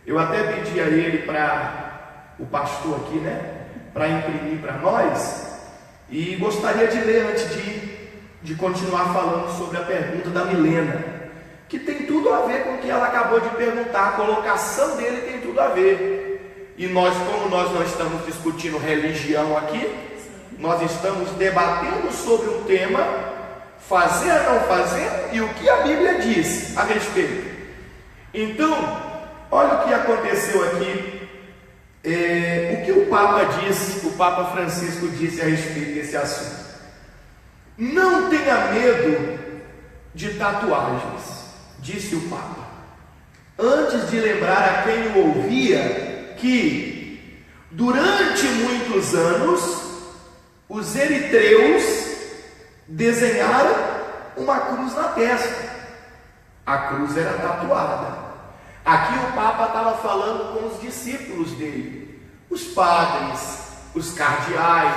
Eu até pedi a ele, para o pastor aqui, para imprimir para nós, e gostaria de ler antes de continuar falando sobre a pergunta da Milena, que tem tudo a ver com o que ela acabou de perguntar. A colocação dele tem tudo a ver. E nós, como nós não estamos discutindo religião aqui, nós estamos debatendo sobre um tema, fazer ou não fazer, e o que a Bíblia diz a respeito. Então, olha o que aconteceu aqui, o que o Papa disse, o Papa Francisco disse a respeito desse assunto. Não tenha medo de tatuagens, disse o Papa, antes de lembrar a quem o ouvia que, durante muitos anos, os eritreus desenharam uma cruz na testa. A cruz era tatuada. Aqui o Papa estava falando com os discípulos dele, os padres, os cardeais,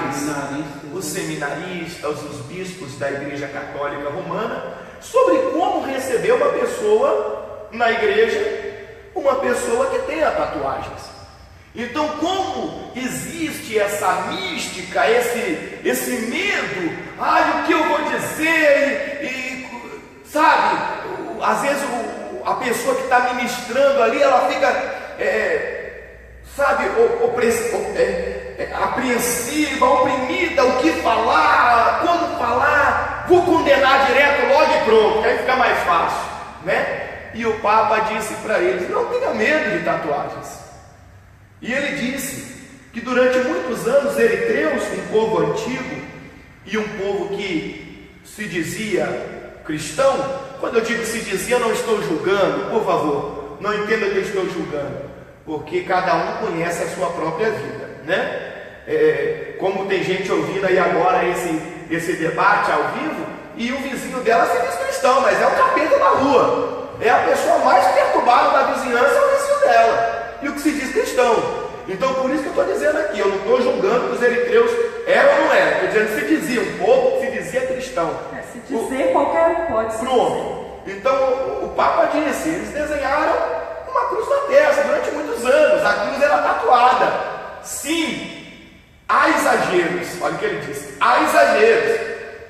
os seminaristas, os bispos da Igreja Católica Romana, sobre como receber uma pessoa na igreja, uma pessoa que tenha tatuagens. Então, como existe essa mística, esse medo, o que eu vou dizer, sabe, às vezes a pessoa que está ministrando ali, ela fica, apreensiva, oprimida, o que falar, como falar, vou condenar direto logo e pronto, aí fica mais fácil, E o Papa disse para eles: não tenha medo de tatuagens. E ele disse que durante muitos anos eritreus, um povo antigo e um povo que se dizia cristão, quando eu digo se dizia, eu não estou julgando, por favor, não entenda que eu estou julgando, porque cada um conhece a sua própria vida, né? Como tem gente ouvindo aí agora esse debate ao vivo, e o vizinho dela se diz cristão, mas é o capeta da rua, é a pessoa mais perturbada da vizinhança, é o vizinho dela, e o que se diz cristão. Então por isso que eu estou dizendo aqui, eu não estou julgando que os eritreus eram ou não eram, estou dizendo que se dizia, um povo que se dizia cristão. Se dizer, qualquer um pode se dizer. Então o Papa disse, eles desenharam uma cruz na testa durante muitos anos, a cruz era tatuada. Sim, há exageros, olha o que ele disse, há exageros,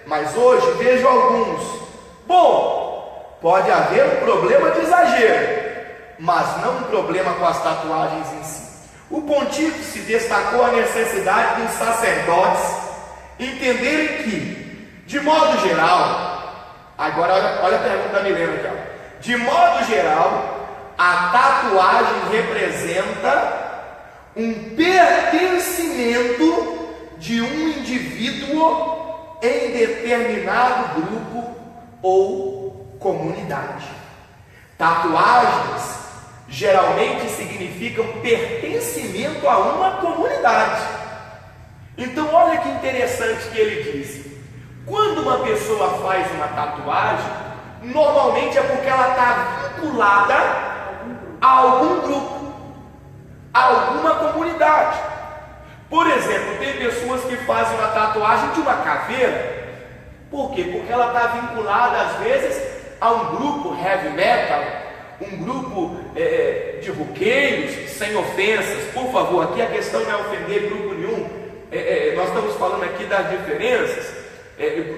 mas hoje vejo alguns. Bom, pode haver um problema de exagero, mas não um problema com as tatuagens em si. O pontífice destacou a necessidade dos sacerdotes entenderem que, de modo geral, agora olha a pergunta da Milena aqui, ó. De modo geral, a tatuagem representa um pertencimento de um indivíduo em determinado grupo ou comunidade. Tatuagens geralmente significam pertencimento a uma comunidade. Então olha que interessante que ele diz: quando uma pessoa faz uma tatuagem, normalmente é porque ela está vinculada a algum grupo, a alguma comunidade. Por exemplo, tem pessoas que fazem uma tatuagem de uma caveira. Por quê? Porque ela está vinculada às vezes a um grupo heavy metal, um grupo de roqueiros, sem ofensas, por favor, aqui a questão não é ofender grupo nenhum, nós estamos falando aqui das diferenças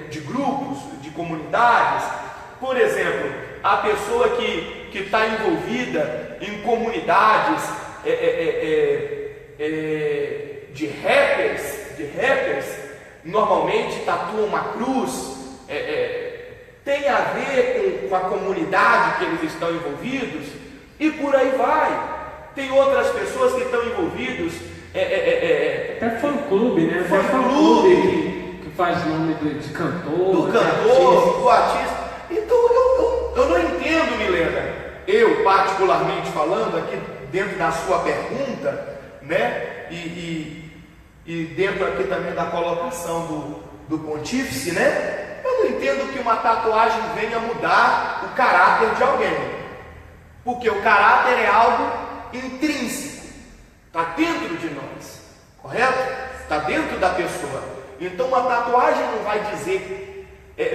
de grupos, de comunidades. Por exemplo, a pessoa que está envolvida em comunidades de rappers, normalmente tatua uma cruz, tem a ver com a comunidade que eles estão envolvidos, e por aí vai. Tem outras pessoas que estão envolvidos, até fã-clube, né? Fã-clube que faz nome de cantor, do artista. Então eu não entendo, Milena, eu particularmente falando aqui dentro da sua pergunta, né? E dentro aqui também da colocação do pontífice, né? Eu não entendo que uma tatuagem venha mudar o caráter de alguém, porque o caráter é algo intrínseco, está dentro de nós, correto? Está dentro da pessoa. Então uma tatuagem não vai dizer,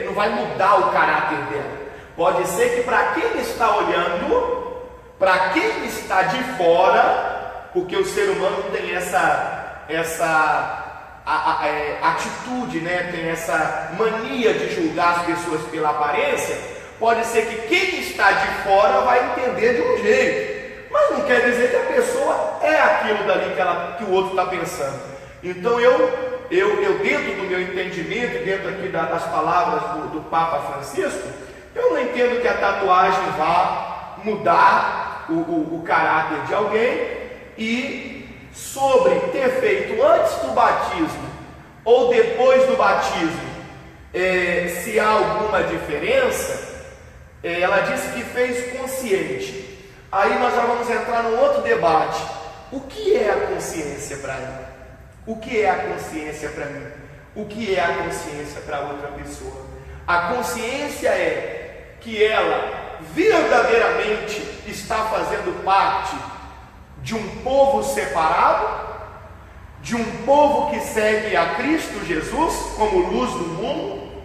não vai mudar o caráter dela. Pode ser que para quem está olhando, para quem está de fora, porque o ser humano tem essa atitude, né? Tem essa mania de julgar as pessoas pela aparência. Pode ser que quem está de fora vai entender de um jeito, mas não quer dizer que a pessoa é aquilo dali que o outro está pensando. Então eu dentro do meu entendimento, dentro aqui das palavras do Papa Francisco, eu não entendo que a tatuagem vá mudar o caráter de alguém. E sobre ter feito antes do batismo ou depois do batismo, se há alguma diferença, ela disse que fez consciente. Aí nós já vamos entrar num outro debate. O que é a consciência para mim? O que é a consciência para mim? O que é a consciência para outra pessoa? A consciência é que ela verdadeiramente está fazendo parte de um povo separado, de um povo que segue a Cristo Jesus como luz do mundo,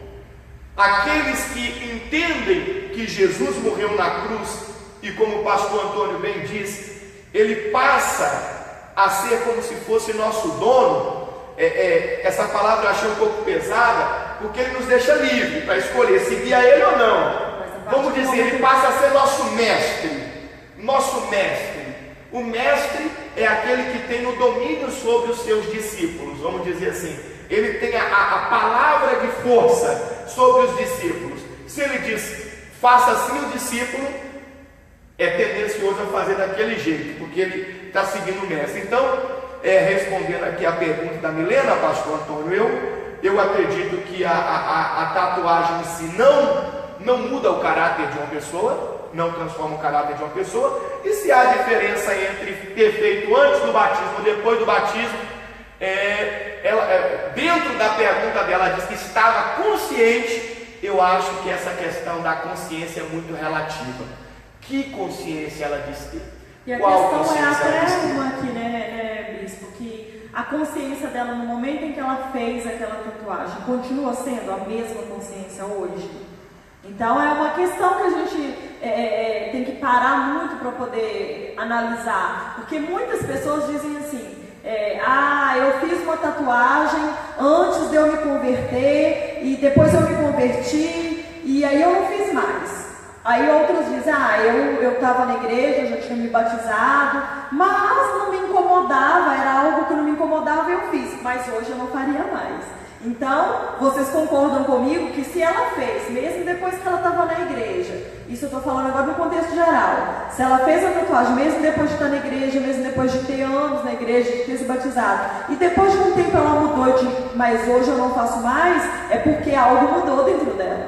aqueles que entendem que Jesus morreu na cruz e, como o pastor Antônio bem disse, ele passa a ser como se fosse nosso dono. Essa palavra eu achei um pouco pesada, porque ele nos deixa livre para escolher seguir a ele ou não. Vamos dizer, ele passa a ser nosso mestre. O mestre é aquele que tem o domínio sobre os seus discípulos, vamos dizer assim. Ele tem a palavra de força sobre os discípulos. Se ele diz, faça assim, o discípulo é tendencioso a fazer daquele jeito, porque ele está seguindo o mestre. Então, respondendo aqui a pergunta da Milena, pastor Antônio, eu acredito que a tatuagem em si não muda o caráter de uma pessoa, não transforma o caráter de uma pessoa, e se há diferença entre ter feito antes do batismo ou depois do batismo, dentro da pergunta dela, diz que estava consciente. Eu acho que essa questão da consciência é muito relativa. Que consciência ela diz ter? E a Qual questão é consciência até uma aqui, né, bispo, que a consciência dela no momento em que ela fez aquela tatuagem continua sendo a mesma consciência hoje? Então é uma questão que a gente tem que parar muito para poder analisar, porque muitas pessoas dizem assim: eu fiz uma tatuagem antes de eu me converter e depois eu me converti e aí eu não fiz mais. Aí outros dizem: eu estava na igreja, eu já tinha me batizado, mas não me incomodava, era algo que não me incomodava e eu fiz, mas hoje eu não faria mais. Então, vocês concordam comigo que se ela fez, mesmo depois que ela estava na igreja, isso eu estou falando agora no contexto geral, se ela fez a tatuagem mesmo depois de estar na igreja, mesmo depois de ter anos na igreja, de ter se batizado, e depois de um tempo ela mudou, mas hoje eu não faço mais, é porque algo mudou dentro dela.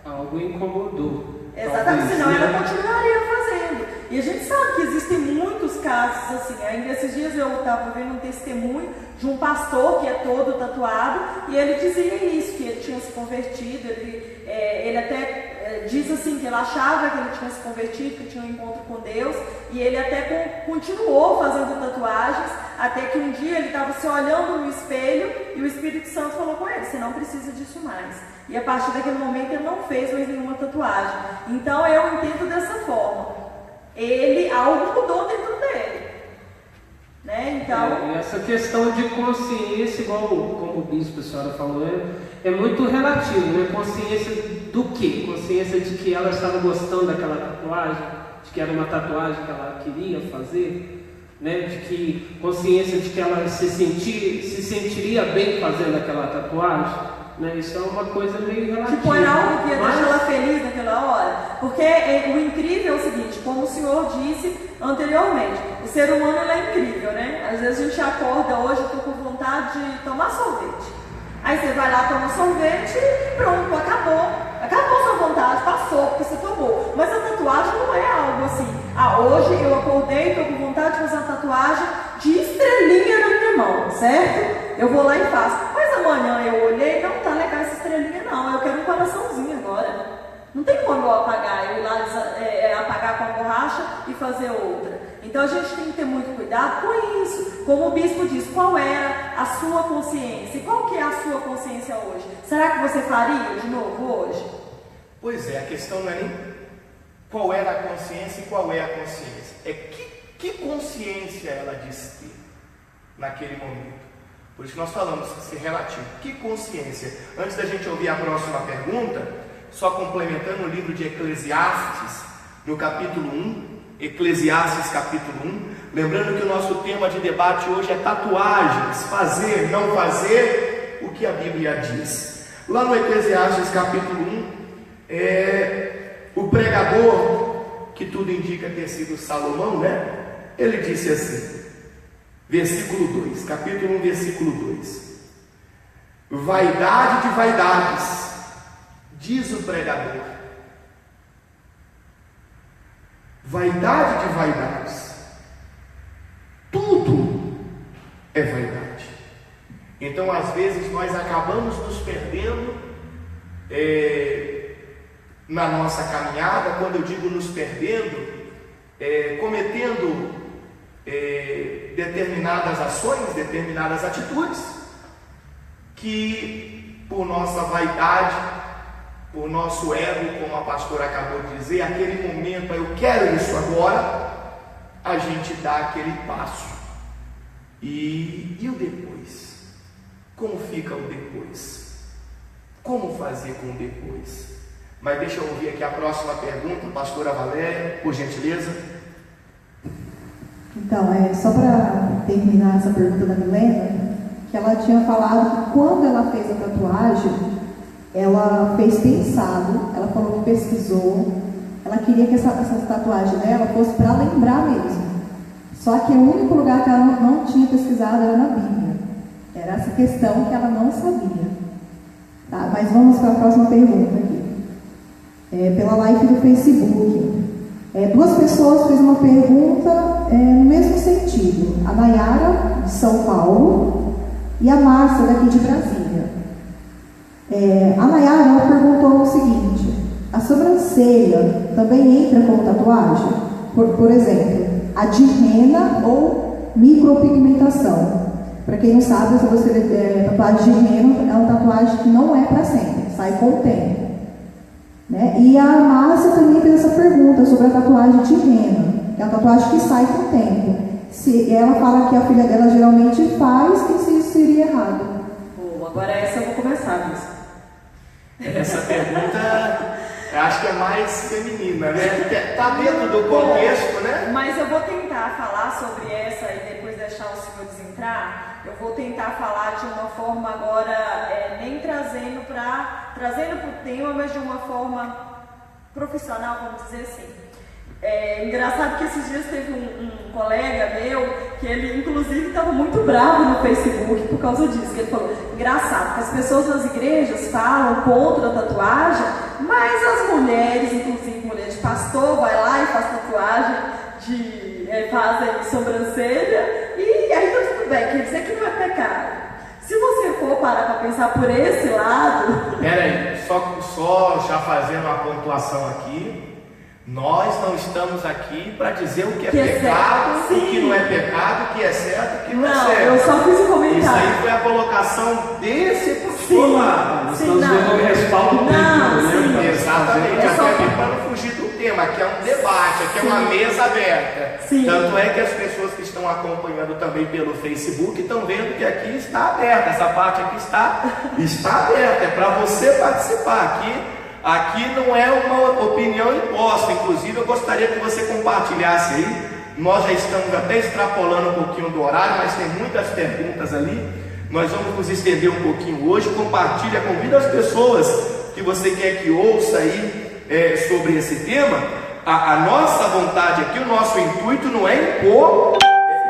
Algo incomodou. Exatamente, senão ela continuaria fazendo. E a gente sabe que existem muitos casos assim. Ainda esses dias eu estava vendo um testemunho de um pastor que é todo tatuado, e ele dizia isso, que ele tinha se convertido. Ele até diz assim que ele achava que ele tinha se convertido, que tinha um encontro com Deus, e ele até continuou fazendo tatuagens, até que um dia ele estava se olhando no espelho e o Espírito Santo falou com ele: você não precisa disso mais. E a partir daquele momento ele não fez mais nenhuma tatuagem. Então eu entendo dessa forma. Algo mudou dentro dele, né? Então, e essa questão de consciência, igual como o bispo, a senhora falou, é muito relativo, né? Consciência do quê? Consciência de que ela estava gostando daquela tatuagem, de que era uma tatuagem que ela queria fazer, né? De que consciência de que ela se sentiria bem fazendo aquela tatuagem. Né? Isso é uma coisa meio relativa. Tipo, era algo que ia deixar ela feliz naquela hora. Porque o incrível é o seguinte, como o senhor disse anteriormente, o ser humano ele é incrível, né? Às vezes a gente acorda hoje, eu estou com vontade de tomar sorvete. Aí você vai lá, toma sorvete e pronto, acabou. Acabou sua vontade, passou, porque você tomou. Mas a tatuagem não é algo assim: hoje eu acordei, estou com vontade de fazer uma tatuagem de estrelinha na minha mão, certo? Eu vou lá e faço. Mas amanhã eu olhei, não tá legal essa estrelinha não, eu quero um coraçãozinho agora. Não tem como eu apagar, eu ir lá apagar com a borracha e fazer outra. Então a gente tem que ter muito cuidado com isso. Como o bispo diz, qual era a sua consciência? E qual que é a sua consciência hoje? Será que você faria de novo hoje? Pois é, a questão não é nem qual era a consciência e qual é a consciência. É que consciência ela diz ter naquele momento. Por isso que nós falamos ser relativo. Que consciência? Antes da gente ouvir a próxima pergunta, só complementando o livro de Eclesiastes, no capítulo 1, Eclesiastes capítulo 1, lembrando que o nosso tema de debate hoje é tatuagens, fazer, não fazer, o que a Bíblia diz. Lá no Eclesiastes capítulo 1, o pregador, que tudo indica ter sido Salomão, né? Ele disse assim, versículo 2, capítulo 1, versículo 2: vaidade de vaidades, diz o pregador. Vaidade de vaidades, tudo é vaidade. Então às vezes nós acabamos nos perdendo na nossa caminhada. Quando eu digo nos perdendo, cometendo determinadas ações, determinadas atitudes, que por nossa vaidade, por nosso ego, como a pastora acabou de dizer, aquele momento, eu quero isso agora, a gente dá aquele passo. E o depois? Como fica o depois? Como fazer com o depois? Mas deixa eu ouvir aqui a próxima pergunta, pastora Valéria, por gentileza. Então, só para terminar essa pergunta da Milena, que ela tinha falado que quando ela fez a tatuagem, ela fez pensado, ela falou que pesquisou, ela ela queria que essa tatuagem dela fosse para lembrar mesmo. Só que o único lugar que ela não tinha pesquisado era na Bíblia. Era essa questão que ela não sabia. Tá, mas vamos para a próxima pergunta aqui. Pela live do Facebook. Duas pessoas fez uma pergunta no mesmo sentido. A Nayara, de São Paulo, e a Márcia, daqui de Brasília. A Nayara, ela perguntou o seguinte: a sobrancelha também entra como tatuagem? Por exemplo, a de rena ou micropigmentação. Para quem não sabe, essa tatuagem de rena é uma tatuagem que não é para sempre, sai com o tempo. Né? E a Márcia também fez essa pergunta sobre a tatuagem de rena, que é uma tatuagem que sai com o tempo. Se ela fala que a filha dela geralmente faz, e se isso seria errado. Agora essa eu vou começar, Luiz. Essa pergunta eu acho que é mais feminina, né? Está dentro do contexto, né? Mas eu vou tentar falar sobre essa e depois deixar os senhores entrar. Eu vou tentar falar de uma forma agora, nem trazendo para o tema, mas de uma forma profissional, vamos dizer assim. Engraçado que esses dias teve um colega meu que ele inclusive estava muito bravo no Facebook por causa disso, que ele falou: engraçado que as pessoas nas igrejas falam contra a tatuagem, mas as mulheres, inclusive mulher de pastor, vai lá e faz tatuagem fazem sobrancelha e aí tá tudo bem, quer dizer que não é pecado. Se você for parar para pensar por esse lado... Peraí, só já fazendo uma pontuação aqui, nós não estamos aqui para dizer o que é pecado, o que não é pecado, o que é certo, o que não é certo. Não, eu só fiz um comentário. Isso aí foi a colocação desse professor lá. Nós estamos vendo o respaldo bíblico, né? Exatamente, até para não fugir do tema, que é um debate, aqui é uma mesa aberta. Sim. Tanto é que as pessoas que estão acompanhando também pelo Facebook estão vendo que aqui está aberta, essa parte aqui está aberta, é para você participar Aqui não é uma opinião imposta, inclusive eu gostaria que você compartilhasse aí. Nós já estamos até extrapolando um pouquinho do horário, mas tem muitas perguntas ali. Nós vamos nos estender um pouquinho hoje. Compartilha, convida as pessoas que você quer que ouça aí sobre esse tema. A nossa vontade aqui, o nosso intuito não é impor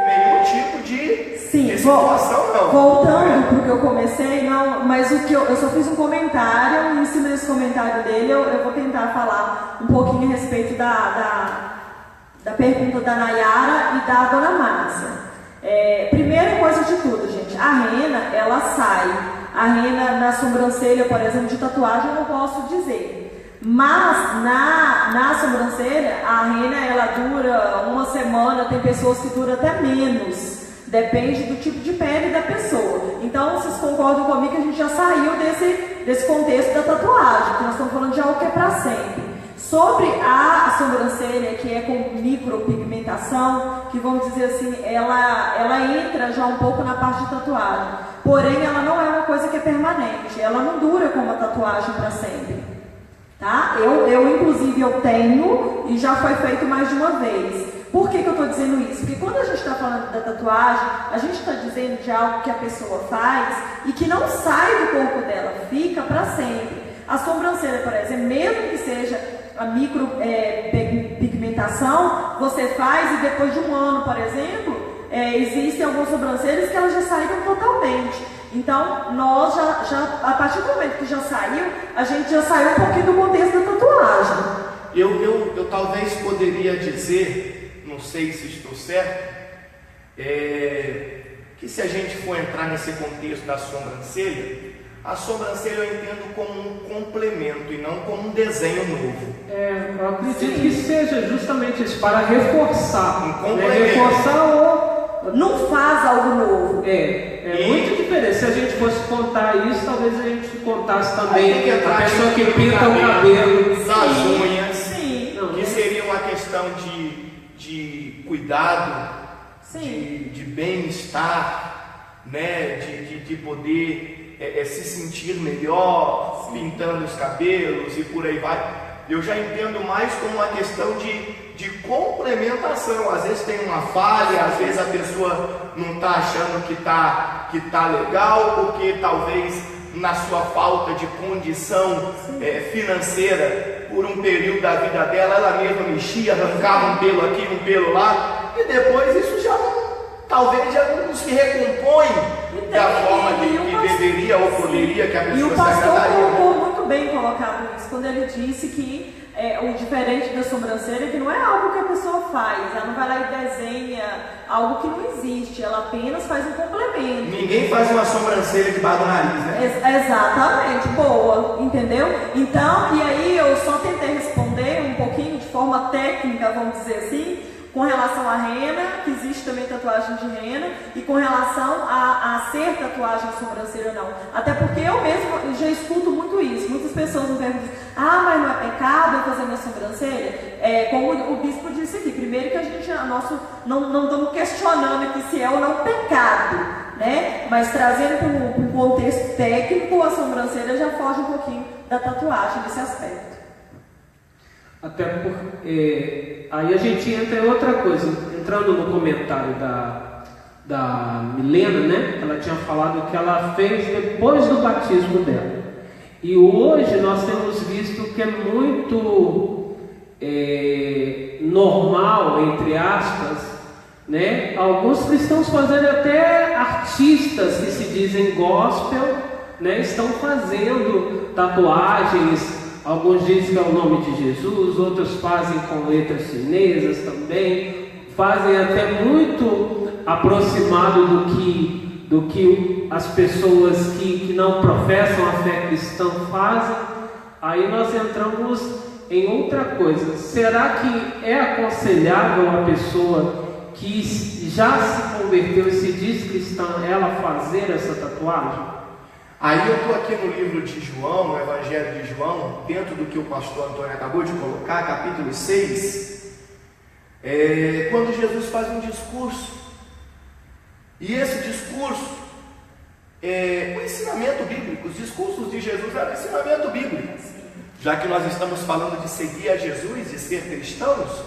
nenhum tipo de situação, não. Voltando para o que eu comecei, não, mas eu só fiz um comentário, e em cima desse comentário dele eu vou tentar falar um pouquinho a respeito da pergunta da Nayara e da dona Márcia. Primeira coisa de tudo, gente, a rena, ela sai. A rena na sobrancelha, por exemplo, de tatuagem eu não posso dizer. Mas na sobrancelha, a rena ela dura uma semana, tem pessoas que duram até menos. Depende do tipo de pele da pessoa. Então, vocês concordam comigo que a gente já saiu desse contexto da tatuagem, que nós estamos falando de algo que é para sempre. Sobre a sobrancelha, que é com micropigmentação, que vamos dizer assim, ela entra já um pouco na parte de tatuagem. Porém, ela não é uma coisa que é permanente. Ela não dura como a tatuagem para sempre. Tá? Inclusive, eu tenho e já foi feito mais de uma vez. Por que eu estou dizendo isso? Porque quando a gente está falando da tatuagem, a gente está dizendo de algo que a pessoa faz e que não sai do corpo dela, fica para sempre. A sobrancelha, por exemplo, mesmo que seja a micropigmentação, você faz e depois de um ano, por exemplo, existem algumas sobrancelhas que elas já saíram totalmente. Então, nós já a partir do momento que já saiu, a gente já saiu um pouquinho do contexto da tatuagem. Eu talvez poderia dizer, não sei se estou certo, que se a gente for entrar nesse contexto da sobrancelha, a sobrancelha eu entendo como um complemento e não como um desenho novo. Eu acredito que seja justamente isso, para reforçar. Um complemento. Reforçar ou... Não faz algo novo. Muito diferente. Se a gente fosse contar isso, talvez a gente contasse também a pessoa que pinta o cabelo, das unhas, sim. Que seria uma questão de cuidado, de bem-estar, né? de poder se sentir melhor, pintando os cabelos e por aí vai. Eu já entendo mais como uma questão de complementação. Às vezes tem uma falha, às vezes a pessoa não está achando que tá legal, porque talvez na sua falta de condição financeira, por um período da vida dela, ela mesma mexia, arrancava um pelo aqui, um pelo lá, e depois isso já não, talvez já não se recompõe da forma que deveria ou poderia que a pessoa se agradaria. E o pastor colocou né? muito bem colocado isso, quando ele disse que o diferente da sobrancelha é que não é algo que a pessoa faz, ela não vai lá e desenha algo que não existe, ela apenas faz um complemento. Ninguém faz uma sobrancelha debaixo do nariz, né? Exatamente, boa, entendeu? Então, e aí eu só tentei responder um pouquinho de forma técnica, vamos dizer assim, com relação à rena, que existe também tatuagem de rena, e com relação a ser tatuagem de sobrancelha ou não. Até porque eu mesmo já escuto muito isso. Muitas pessoas me perguntam, mas não é pecado eu fazer minha sobrancelha? Como o bispo disse aqui, primeiro que a gente não estamos questionando aqui se é ou não pecado, né? Mas trazendo para um contexto técnico, a sobrancelha já foge um pouquinho da tatuagem nesse aspecto. Até porque aí a gente entra em outra coisa, entrando no comentário da Milena, né? Ela tinha falado que ela fez depois do batismo dela. E hoje nós temos visto que é muito normal, entre aspas, né? Alguns cristãos fazendo, até artistas que se dizem gospel, né? Estão fazendo tatuagens. Alguns dizem que é o nome de Jesus, outros fazem com letras chinesas também, fazem até muito aproximado do que as pessoas que não professam a fé cristã fazem. Aí nós entramos em outra coisa. Será que é aconselhável a pessoa que já se converteu e se diz cristã, ela fazer essa tatuagem? Aí eu estou aqui no livro de João, no Evangelho de João, dentro do que o pastor Antônio acabou de colocar, capítulo 6, quando Jesus faz um discurso. E esse discurso o ensinamento bíblico. Os discursos de Jesus eram ensinamento bíblico. Já que nós estamos falando de seguir a Jesus e ser cristãos,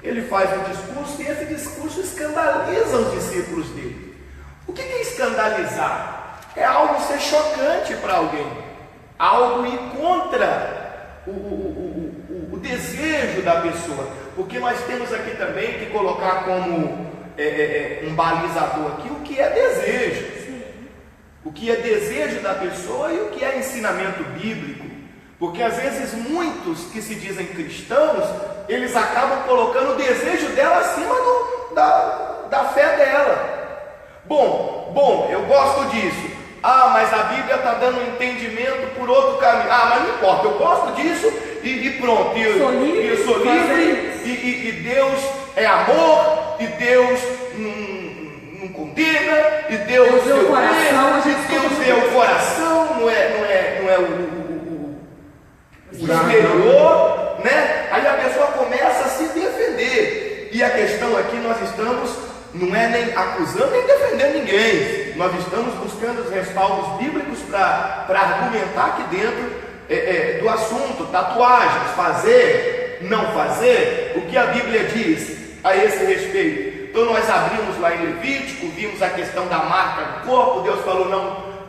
ele faz um discurso e esse discurso escandaliza os discípulos dele. O que é escandalizar? É algo ser chocante para alguém, algo ir contra o desejo da pessoa, porque nós temos aqui também que colocar como um balizador aqui o que é desejo, o que é desejo da pessoa e o que é ensinamento bíblico, porque às vezes muitos que se dizem cristãos, eles acabam colocando o desejo dela acima da fé dela. Bom, eu gosto disso. Mas a Bíblia está dando um entendimento por outro caminho. Mas não importa, eu gosto disso e pronto. Eu sou livre e Deus é amor, e Deus não condena, e Deus é o coração, não é o exterior, né? Aí a pessoa começa a se defender. E a questão aqui, nós estamos não é nem acusando nem defendendo ninguém. Nós estamos buscando os respaldos bíblicos para argumentar aqui dentro do assunto, tatuagens, fazer, não fazer, o que a Bíblia diz a esse respeito. Então nós abrimos lá em Levítico, vimos a questão da marca do corpo. Deus falou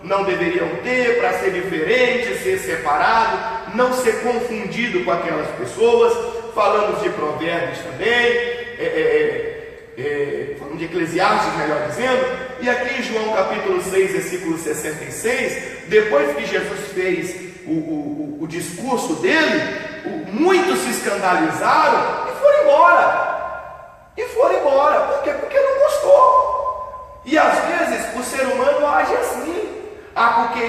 não deveriam ter, para ser diferente, ser separado, não ser confundido com aquelas pessoas. Falamos de Provérbios também, falando de Eclesiastes, melhor dizendo. E aqui em João capítulo 6, versículo 66, depois que Jesus fez o discurso dele, muitos se escandalizaram e foram embora. Por quê? Porque não gostou. E às vezes o ser humano age assim. Porque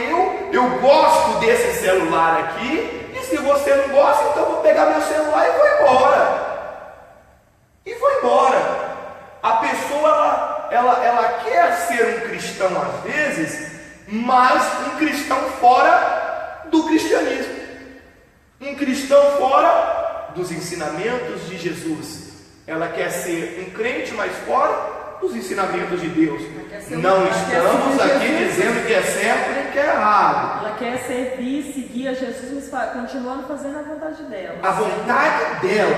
eu gosto desse celular aqui, e se você não gosta, então eu vou pegar meu celular e vou embora. A pessoa ela quer ser um cristão às vezes, mas um cristão fora do cristianismo, um cristão fora dos ensinamentos de Jesus. Ela quer ser um crente, mas fora dos ensinamentos de Deus. Não estamos aqui dizendo que é certo nem que é errado. Ela quer servir, seguir a Jesus, mas continuando fazendo a vontade dela. A vontade dela,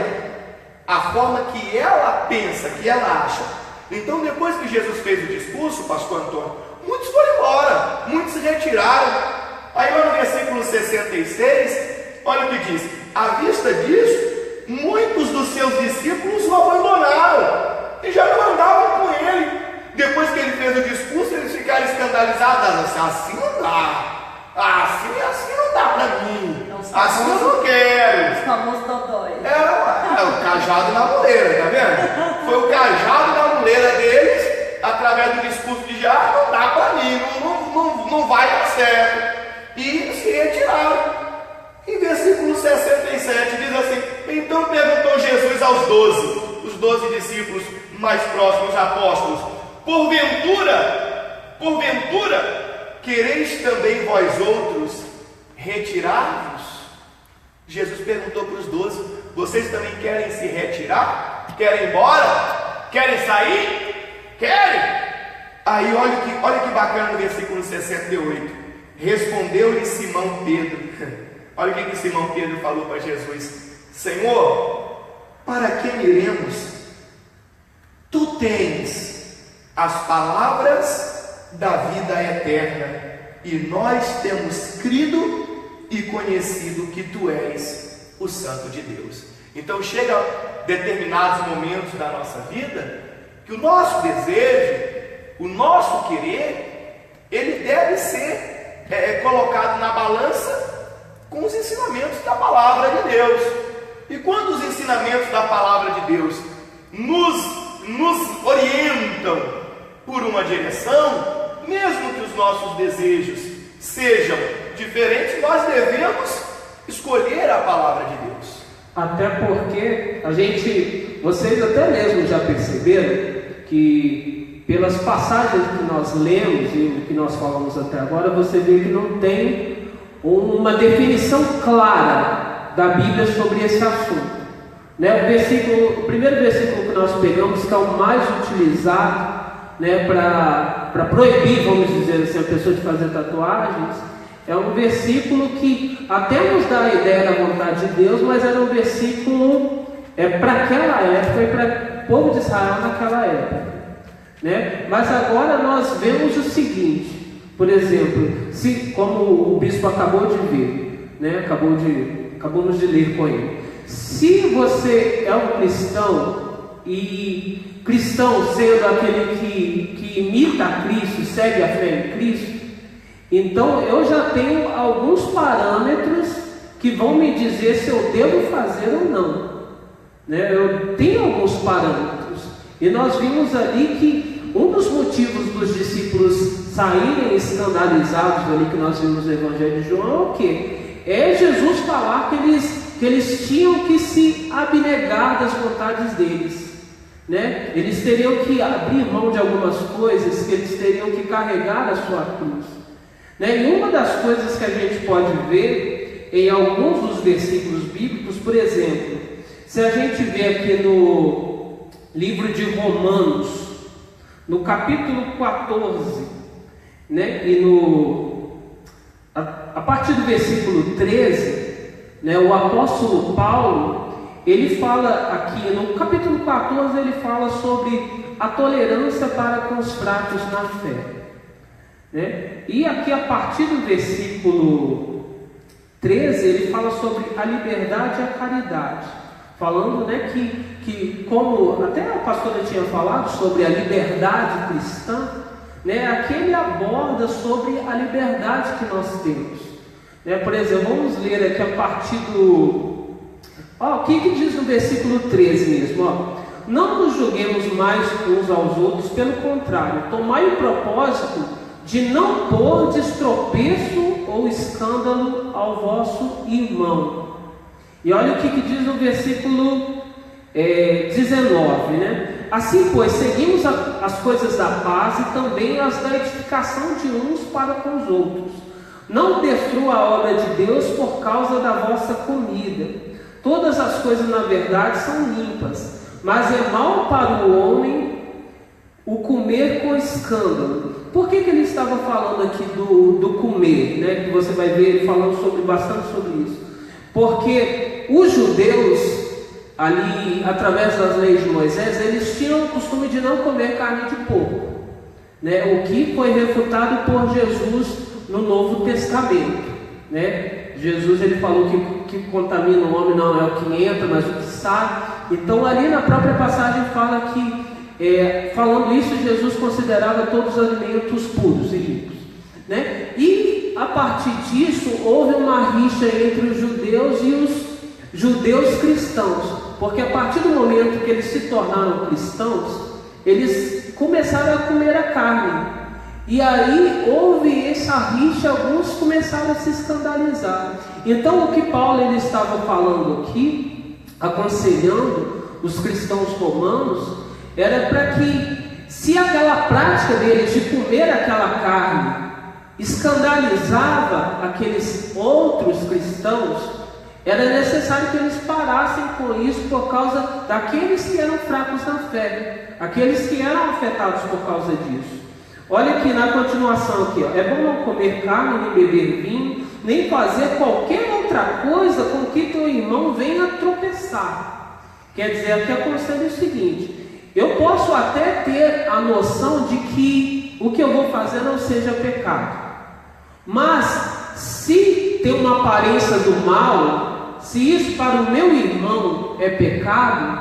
a forma que ela pensa, que ela acha. Então, depois que Jesus fez o discurso, pastor Antônio, muitos foram embora, muitos se retiraram. Aí lá no versículo 66, olha o que diz: à vista disso, muitos dos seus discípulos o abandonaram e já não andavam com ele. Depois que ele fez o discurso, eles ficaram escandalizados. Assim não dá. Assim não dá para mim. Assim eu não quero. Os famosos dodóis. É o cajado na muleira, tá vendo? Foi o cajado na muleira deles, através do discurso de já, não dá para mim, não vai dar certo. E se retiraram. Em versículo 67 diz assim: então perguntou Jesus aos 12, os 12 discípulos mais próximos, apóstolos: porventura, quereis também vós outros retirar-vos? Jesus perguntou para os 12: vocês também querem se retirar? Querem ir embora? Querem sair? Querem? Aí olha que bacana no versículo 68. Respondeu-lhe Simão Pedro. Olha o que Simão Pedro falou para Jesus: Senhor, para quem iremos? Tu tens as palavras da vida eterna, e nós temos crido e conhecido que tu és o Santo de Deus. Então chega determinados momentos da nossa vida que o nosso desejo, o nosso querer, ele deve ser colocado na balança com os ensinamentos da palavra de Deus. E quando os ensinamentos da palavra de Deus nos orientam por uma direção, mesmo que os nossos desejos sejam diferentes, nós devemos escolher a palavra de Deus. Até porque vocês até mesmo já perceberam que pelas passagens que nós lemos e o que nós falamos até agora, você vê que não tem uma definição clara da Bíblia sobre esse assunto, né? O primeiro versículo que nós pegamos, que é o mais utilizado, né, para proibir, vamos dizer assim, a pessoa de fazer tatuagens, é um versículo que até nos dá a ideia da vontade de Deus, mas era um versículo para aquela época e para o povo de Israel naquela época, né? Mas agora nós vemos o seguinte, por exemplo, como o bispo acabou de ver, né? Acabamos de ler com ele. Se você é um cristão, e cristão sendo aquele que imita a Cristo, segue a fé em Cristo, então eu já tenho alguns parâmetros que vão me dizer se eu devo fazer ou não, né? Eu tenho alguns parâmetros, e nós vimos ali que um dos motivos dos discípulos saírem escandalizados ali, que nós vimos no Evangelho de João, é o quê? É Jesus falar que eles tinham que se abnegar das vontades deles, né? Eles teriam que abrir mão de algumas coisas, que eles teriam que carregar a sua cruz, né? E uma das coisas que a gente pode ver em alguns dos versículos bíblicos, por exemplo, se a gente vê aqui no livro de Romanos, no capítulo 14, né? E a partir do versículo 13, né, o apóstolo Paulo, ele fala aqui, no capítulo 14, ele fala sobre a tolerância para com os fracos na fé, né? E aqui a partir do versículo 13, ele fala sobre a liberdade e a caridade, falando, né, que como até a pastora tinha falado sobre a liberdade cristã, né, aqui ele aborda sobre a liberdade que nós temos, né? Por exemplo, vamos ler aqui a partir do... o que diz no versículo 13 mesmo? Não nos julguemos mais uns aos outros, pelo contrário, tomai o propósito de não pôr tropeço ou escândalo ao vosso irmão. E olha o que diz no versículo 19, né? Assim, pois, seguimos as coisas da paz e também as da edificação de uns para com os outros. Não destrua a obra de Deus por causa da vossa comida. Todas as coisas, na verdade, são limpas, mas é mal para o homem o comer com escândalo. Por que ele estava falando aqui do comer, né? Que você vai ver ele falando bastante sobre isso. Porque os judeus, ali, através das leis de Moisés, eles tinham o costume de não comer carne de porco, né? O que foi refutado por Jesus no Novo Testamento, né? Jesus, ele falou que que contamina o homem não é o que entra, mas o que sai. Então ali na própria passagem fala que, falando isso, Jesus considerava todos os alimentos puros e limpos, né? E a partir disso houve uma rixa entre os judeus e os judeus cristãos, porque a partir do momento que eles se tornaram cristãos, eles começaram a comer a carne. E aí houve essa rixa, alguns começaram a se escandalizar. Então o que Paulo ele estava falando aqui, aconselhando os cristãos romanos, era para que, se aquela prática deles de comer aquela carne escandalizava aqueles outros cristãos, era necessário que eles parassem com isso por causa daqueles que eram fracos na fé, aqueles que eram afetados por causa disso. Olha aqui na continuação aqui, ó. É bom não comer carne, nem beber vinho, nem fazer qualquer outra coisa com que teu irmão venha tropeçar. Quer dizer, aqui aconselho o seguinte: eu posso até ter a noção de que o que eu vou fazer não seja pecado, mas se tem uma aparência do mal, se isso para o meu irmão é pecado,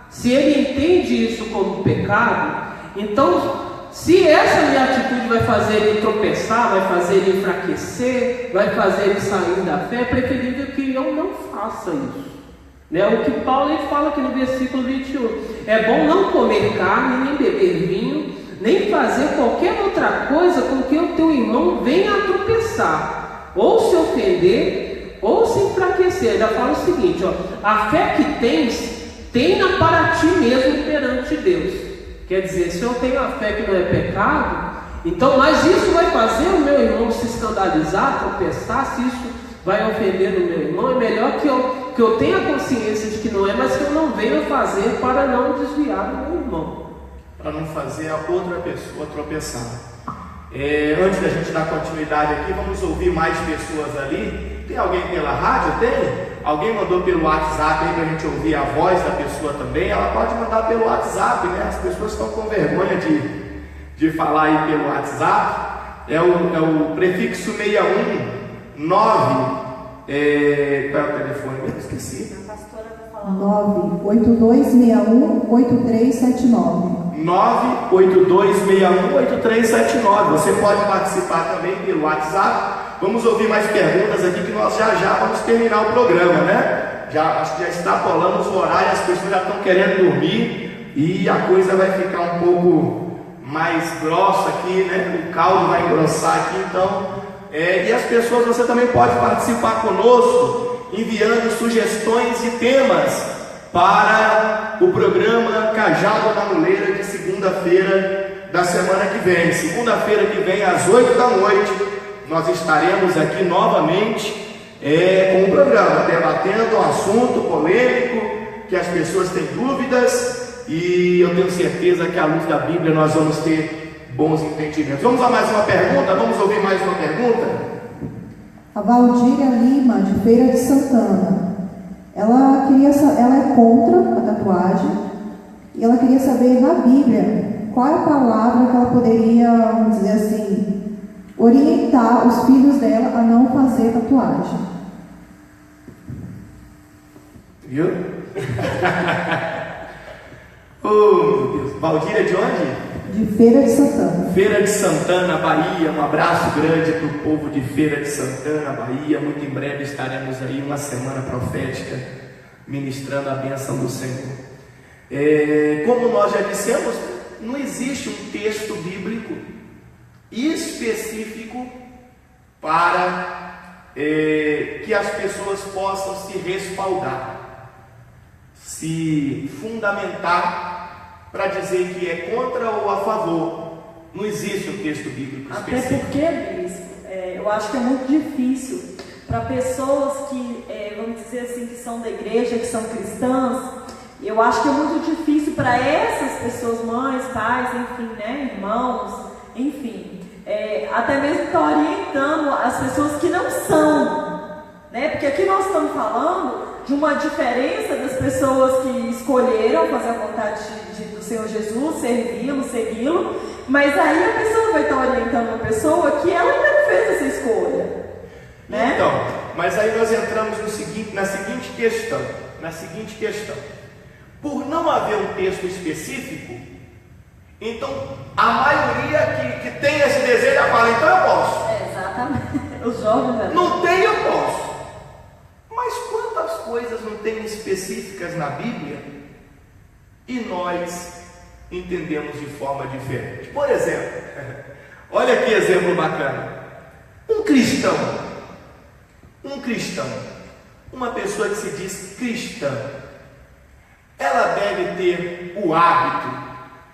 se ele entende isso como pecado, então se essa minha atitude vai fazer ele tropeçar, vai fazer ele enfraquecer, vai fazer ele sair da fé, é preferível que eu não faça isso, né? O que Paulo ele fala aqui no versículo 21, é bom não comer carne, nem beber vinho, nem fazer qualquer outra coisa com que o teu irmão venha a tropeçar, ou se ofender, ou se enfraquecer. Ele fala o seguinte, ó: a fé que tens, tenha para ti mesmo perante Deus. Quer dizer, se eu tenho a fé que não é pecado, então, mas isso vai fazer o meu irmão se escandalizar, tropeçar, se isso vai ofender o meu irmão, é melhor que eu tenha consciência de que não é, mas que eu não venha fazer para não desviar do meu irmão. Para não fazer a outra pessoa tropeçar. Antes da gente dar continuidade aqui, vamos ouvir mais pessoas ali. Tem alguém pela rádio? Tem? Alguém mandou pelo WhatsApp aí para a gente ouvir a voz da pessoa também? Ela pode mandar pelo WhatsApp, né? As pessoas estão com vergonha de falar aí pelo WhatsApp. É o prefixo 619. Qual é o telefone? Eu esqueci. A pastora vai falar. 982618379. 982618379. Você pode participar também pelo WhatsApp. Vamos ouvir mais perguntas aqui, que nós já vamos terminar o programa, né? Acho que já extrapolamos o horário, as pessoas já estão querendo dormir e a coisa vai ficar um pouco mais grossa aqui, né? O caldo vai engrossar aqui, então. E as pessoas, você também pode participar conosco, enviando sugestões e temas para o programa Cajado na Muleira de segunda-feira da semana que vem. Segunda-feira que vem, às 8 da noite, nós estaremos aqui novamente com o programa, debatendo um assunto polêmico, que as pessoas têm dúvidas, e eu tenho certeza que à luz da Bíblia nós vamos ter bons entendimentos. Vamos a mais uma pergunta? Vamos ouvir mais uma pergunta? A Valdíria Lima, de Feira de Santana. Ela é contra a tatuagem e ela queria saber na Bíblia qual é a palavra que ela poderia, vamos dizer assim, orientar os filhos dela a não fazer tatuagem. Viu? Oh, meu Deus. Valdíria de onde? De Feira de Santana. Feira de Santana, Bahia. Um abraço grande para o povo de Feira de Santana, Bahia. Muito em breve estaremos aí, uma semana profética, ministrando a bênção do Senhor. Como nós já dissemos, não existe um texto bíblico específico para que as pessoas possam se respaldar, se fundamentar para dizer que é contra ou a favor. Não existe um texto bíblico específico. Até porque, bispo, eu acho que é muito difícil para pessoas que, vamos dizer assim, que são da igreja, que são cristãs. Eu acho que é muito difícil para essas pessoas, mães, pais, enfim, né, irmãos, enfim, até mesmo estar orientando as pessoas que não são, né? Porque aqui nós estamos falando de uma diferença das pessoas que escolheram fazer a vontade do Senhor Jesus, servi-lo, segui-lo, mas aí a pessoa vai estar orientando uma pessoa que ela ainda não fez essa escolha, né? Então, Mas aí nós entramos na seguinte questão. Por não haver um texto específico, então a maioria que tem esse desejo já fala, então eu posso. Exatamente. Os jovens, né? Não tem, eu posso. Mas quantas coisas não tem específicas na Bíblia e nós entendemos de forma diferente? Por exemplo, olha que exemplo bacana. Um cristão, uma pessoa que se diz cristã, ela deve ter o hábito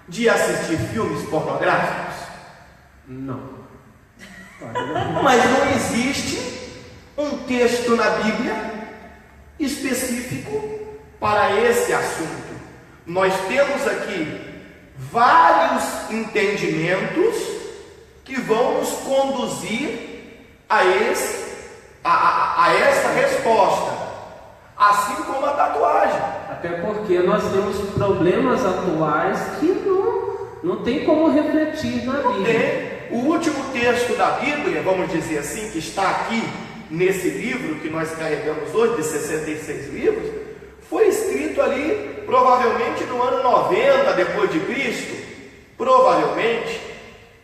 de assistir filmes pornográficos? Não. Mas não existe um texto na Bíblia específico para esse assunto. Nós temos aqui vários entendimentos que vão nos conduzir a essa resposta, assim como a tatuagem. Até porque nós temos problemas atuais que não tem como refletir na Bíblia. O último texto da Bíblia, vamos dizer assim, que está aqui nesse livro que nós carregamos hoje, de 66 livros, foi escrito ali provavelmente no ano 90 depois de Cristo, provavelmente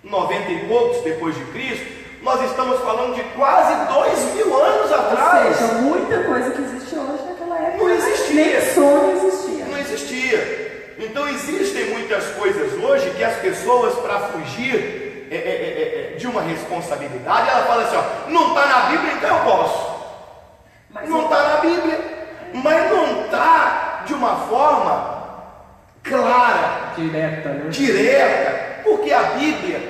90 e poucos depois de Cristo. Nós estamos falando de quase 2000 anos atrás. Ou seja, muita coisa que existe hoje naquela época não existia. Nem sonho existia. Não existia. Então existem muitas coisas hoje que as pessoas, para fugir de uma responsabilidade, ela fala assim, ó, não está na Bíblia, então eu posso. Mas não está na Bíblia, mas não está de uma forma clara, direta, porque a Bíblia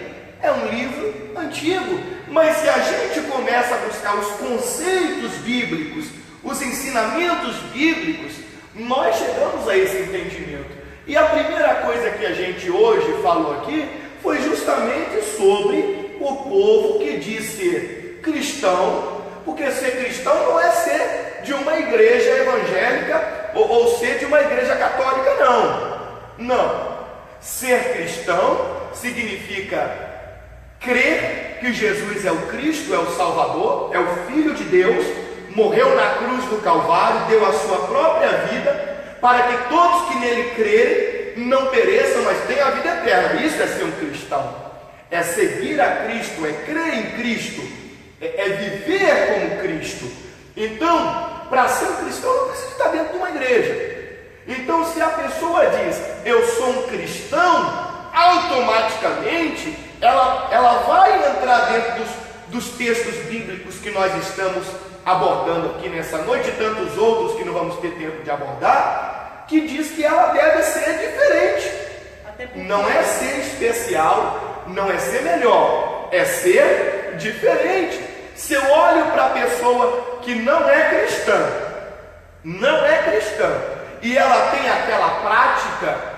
é um livro antigo. Mas se a gente começa a buscar os conceitos bíblicos, os ensinamentos bíblicos, nós chegamos a esse entendimento. E a primeira coisa que a gente hoje falou aqui foi justamente sobre o povo que diz ser cristão, porque ser cristão não é ser de uma igreja evangélica ou ser de uma igreja católica, não. Ser cristão significa crer que Jesus é o Cristo, é o Salvador, é o Filho de Deus, morreu na cruz do Calvário, deu a sua própria vida, para que todos que nele crerem não pereçam, mas tenham a vida eterna. Isso é ser um cristão, é seguir a Cristo, é crer em Cristo, é viver como Cristo. Então, para ser um cristão, não precisa estar dentro de uma igreja. Então, se a pessoa diz, eu sou um cristão, automaticamente ela vai entrar dentro dos textos bíblicos que nós estamos abordando aqui nessa noite, e tantos outros que não vamos ter tempo de abordar, que diz que ela deve ser diferente. Não é ser especial, não é ser melhor, é ser diferente. Se eu olho para a pessoa que não é cristã, e ela tem aquela prática,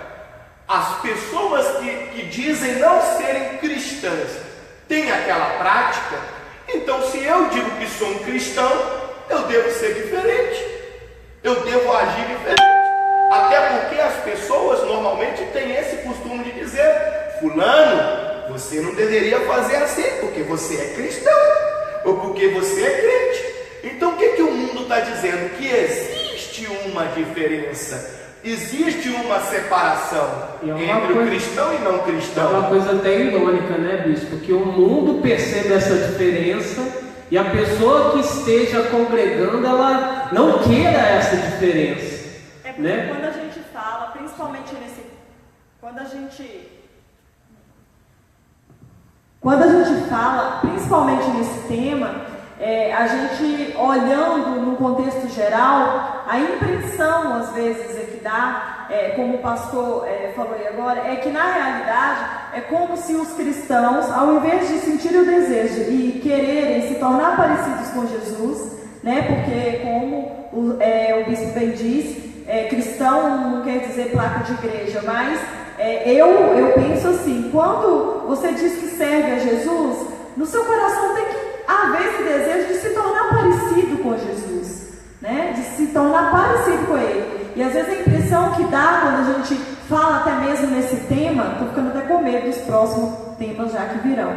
as pessoas que dizem não serem cristãs têm aquela prática, então se eu digo que sou um cristão, eu devo ser diferente, eu devo agir diferente. Até porque as pessoas normalmente têm esse costume de dizer, fulano, você não deveria fazer assim, porque você é cristão, ou porque você é crente. Então o que o mundo está dizendo? Que existe uma diferença, existe uma separação entre o cristão e não cristão. É uma coisa até irônica, né, bispo? Que o mundo percebe essa diferença e a pessoa que esteja congregando, ela não queira essa diferença. É porque né? quando a gente fala, principalmente quando a gente fala, principalmente nesse tema, a gente olhando no contexto geral, a impressão às vezes que dá, como o pastor falou aí agora, é que na realidade é como se os cristãos, ao invés de sentir o desejo e quererem se tornar parecidos com Jesus, né, porque como o bispo bem diz, cristão não quer dizer placa de igreja, mas eu penso assim, quando você diz que serve a Jesus, no seu coração tem que haver esse desejo de se tornar parecido com Jesus, né? De se tornar parecido com Ele. E às vezes a impressão que dá quando a gente fala até mesmo nesse tema, estou ficando até com medo dos próximos temas já que virão,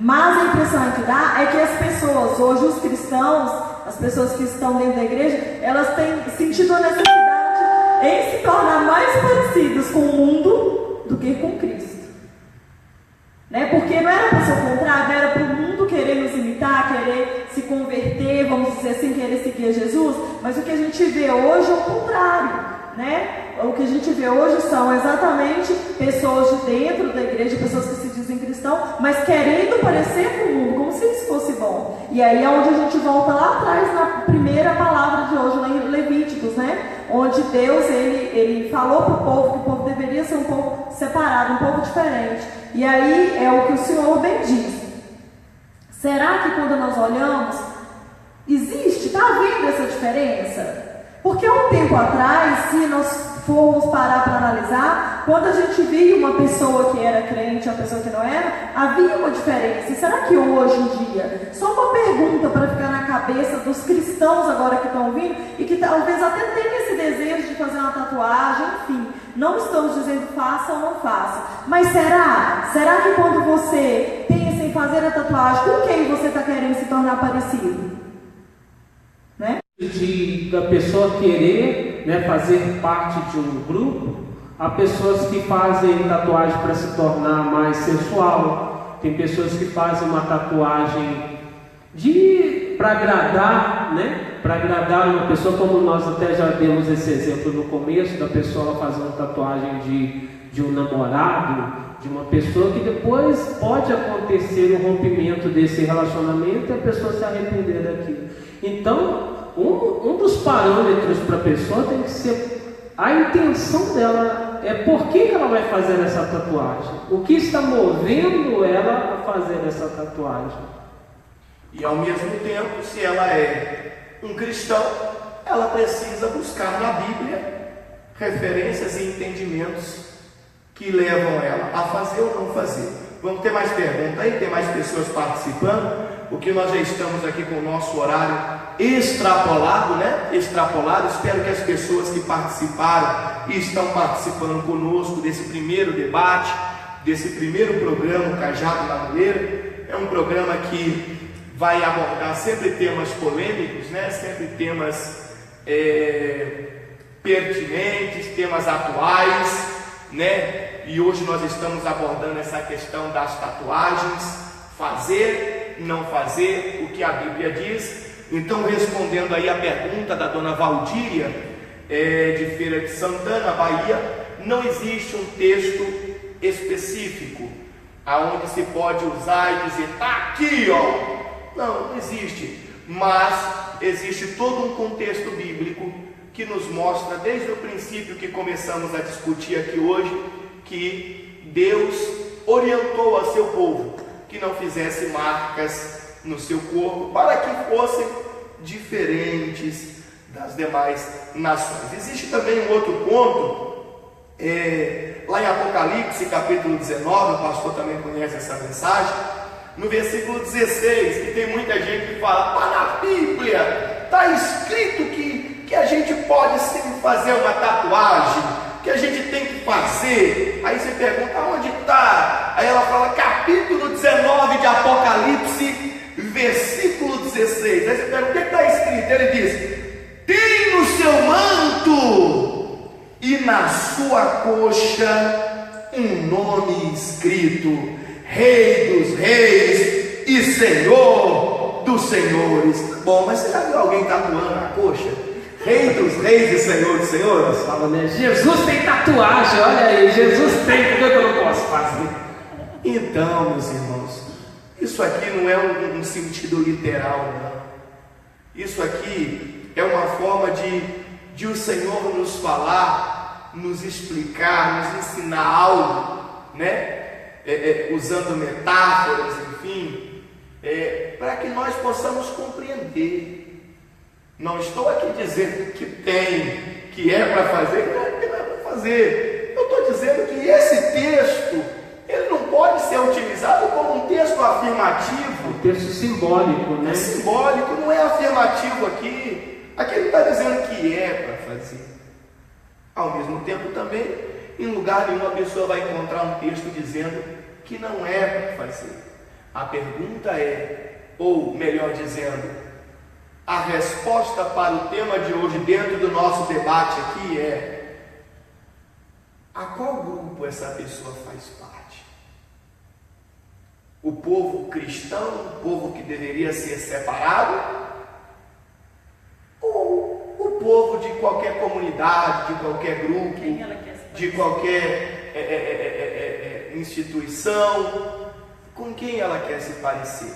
mas a impressão que dá é que as pessoas, hoje os cristãos, as pessoas que estão dentro da igreja, elas têm sentido a necessidade em se tornar mais parecidas com o mundo do que com Cristo. Né? Porque não era para ser o contrário, era para o mundo querer nos imitar, querer se converter, vamos dizer assim, querer seguir a Jesus, mas o que a gente vê hoje é o contrário. Né? O que a gente vê hoje são exatamente pessoas de dentro da igreja, pessoas que se dizem cristãos, mas querendo parecer com o mundo, como se isso fosse bom. E aí é onde a gente volta lá atrás na primeira palavra de hoje, lá em Levíticos, né? Onde Deus ele falou para o povo que o povo deveria ser um povo separado, um povo diferente. E aí é o que o Senhor bem diz. Será que quando nós olhamos, existe, está havendo essa diferença? Porque há um tempo atrás, se nós formos parar para analisar, quando a gente via uma pessoa que era crente e uma pessoa que não era, havia uma diferença. E será que hoje em dia, só uma pergunta para ficar na cabeça dos cristãos agora que estão vindo, e que talvez até tenham esse desejo de fazer uma tatuagem, enfim, não estamos dizendo faça ou não faça, mas será que quando você pensa em fazer a tatuagem, com quem você está querendo se tornar parecido? Né? Da pessoa querer, né, fazer parte de um grupo, há pessoas que fazem tatuagem para se tornar mais sensual, tem pessoas que fazem uma tatuagem para agradar, né, para agradar uma pessoa, como nós até já demos esse exemplo no começo, da pessoa fazer uma tatuagem de um namorado, de uma pessoa que depois pode acontecer um rompimento desse relacionamento e a pessoa se arrepender daquilo. Então, um dos parâmetros para a pessoa tem que ser a intenção dela, por que ela vai fazer essa tatuagem, o que está movendo ela a fazer essa tatuagem. E ao mesmo tempo, se ela é um cristão, ela precisa buscar na Bíblia referências e entendimentos que levam ela a fazer ou não fazer. Vamos ter mais perguntas aí? Tem mais pessoas participando? Porque nós já estamos aqui com o nosso horário extrapolado, né? Extrapolado. Espero que as pessoas que participaram e estão participando conosco desse primeiro debate, desse primeiro programa Cajado na Mulher. É um programa que vai abordar sempre temas polêmicos, né? Sempre temas pertinentes, temas atuais, né? E hoje nós estamos abordando essa questão das tatuagens, fazer, não fazer, o que a Bíblia diz. Então, respondendo aí a pergunta da dona Valdíria, de Feira de Santana, Bahia, não existe um texto específico aonde se pode usar e dizer, tá aqui, ó. Não existe, mas existe todo um contexto bíblico que nos mostra desde o princípio que começamos a discutir aqui hoje, que Deus orientou a seu povo que não fizesse marcas no seu corpo para que fossem diferentes das demais nações. Existe também um outro ponto, lá em Apocalipse capítulo 19, o pastor também conhece essa mensagem, no versículo 16, que tem muita gente que fala, está na Bíblia, está escrito que a gente pode sim fazer uma tatuagem, que a gente tem que fazer. Aí você pergunta, onde está? Aí ela fala, capítulo 19 de Apocalipse, versículo 16. Aí você pergunta, o que está escrito? Ele diz, tem no seu manto e na sua coxa um nome escrito, Rei dos Reis e Senhor dos Senhores. Bom, mas você já viu alguém tatuando na coxa? Rei dos Reis e Senhor dos Senhores? Fala, né? Jesus tem tatuagem, olha aí, Jesus tem, por que eu não posso fazer? Então, meus irmãos, isso aqui não é um sentido literal, não. Isso aqui é uma forma de o Senhor nos falar, nos explicar, nos ensinar algo, né? Usando metáforas, enfim, para que nós possamos compreender. Não estou aqui dizendo que tem, que é para fazer, que não é para fazer. Eu estou dizendo que esse texto, ele não pode ser utilizado como um texto afirmativo. Um texto simbólico, né? É simbólico, não é afirmativo aqui. Aqui ele está dizendo que é para fazer. Ao mesmo tempo também, em lugar nenhum a pessoa vai encontrar um texto dizendo que não é para fazer. A pergunta é, ou melhor dizendo, a resposta para o tema de hoje dentro do nosso debate aqui é: a qual grupo essa pessoa faz parte? O povo cristão, o povo que deveria ser separado? Ou o povo de qualquer comunidade, de qualquer grupo, de qualquer instituição? Com quem ela quer se parecer?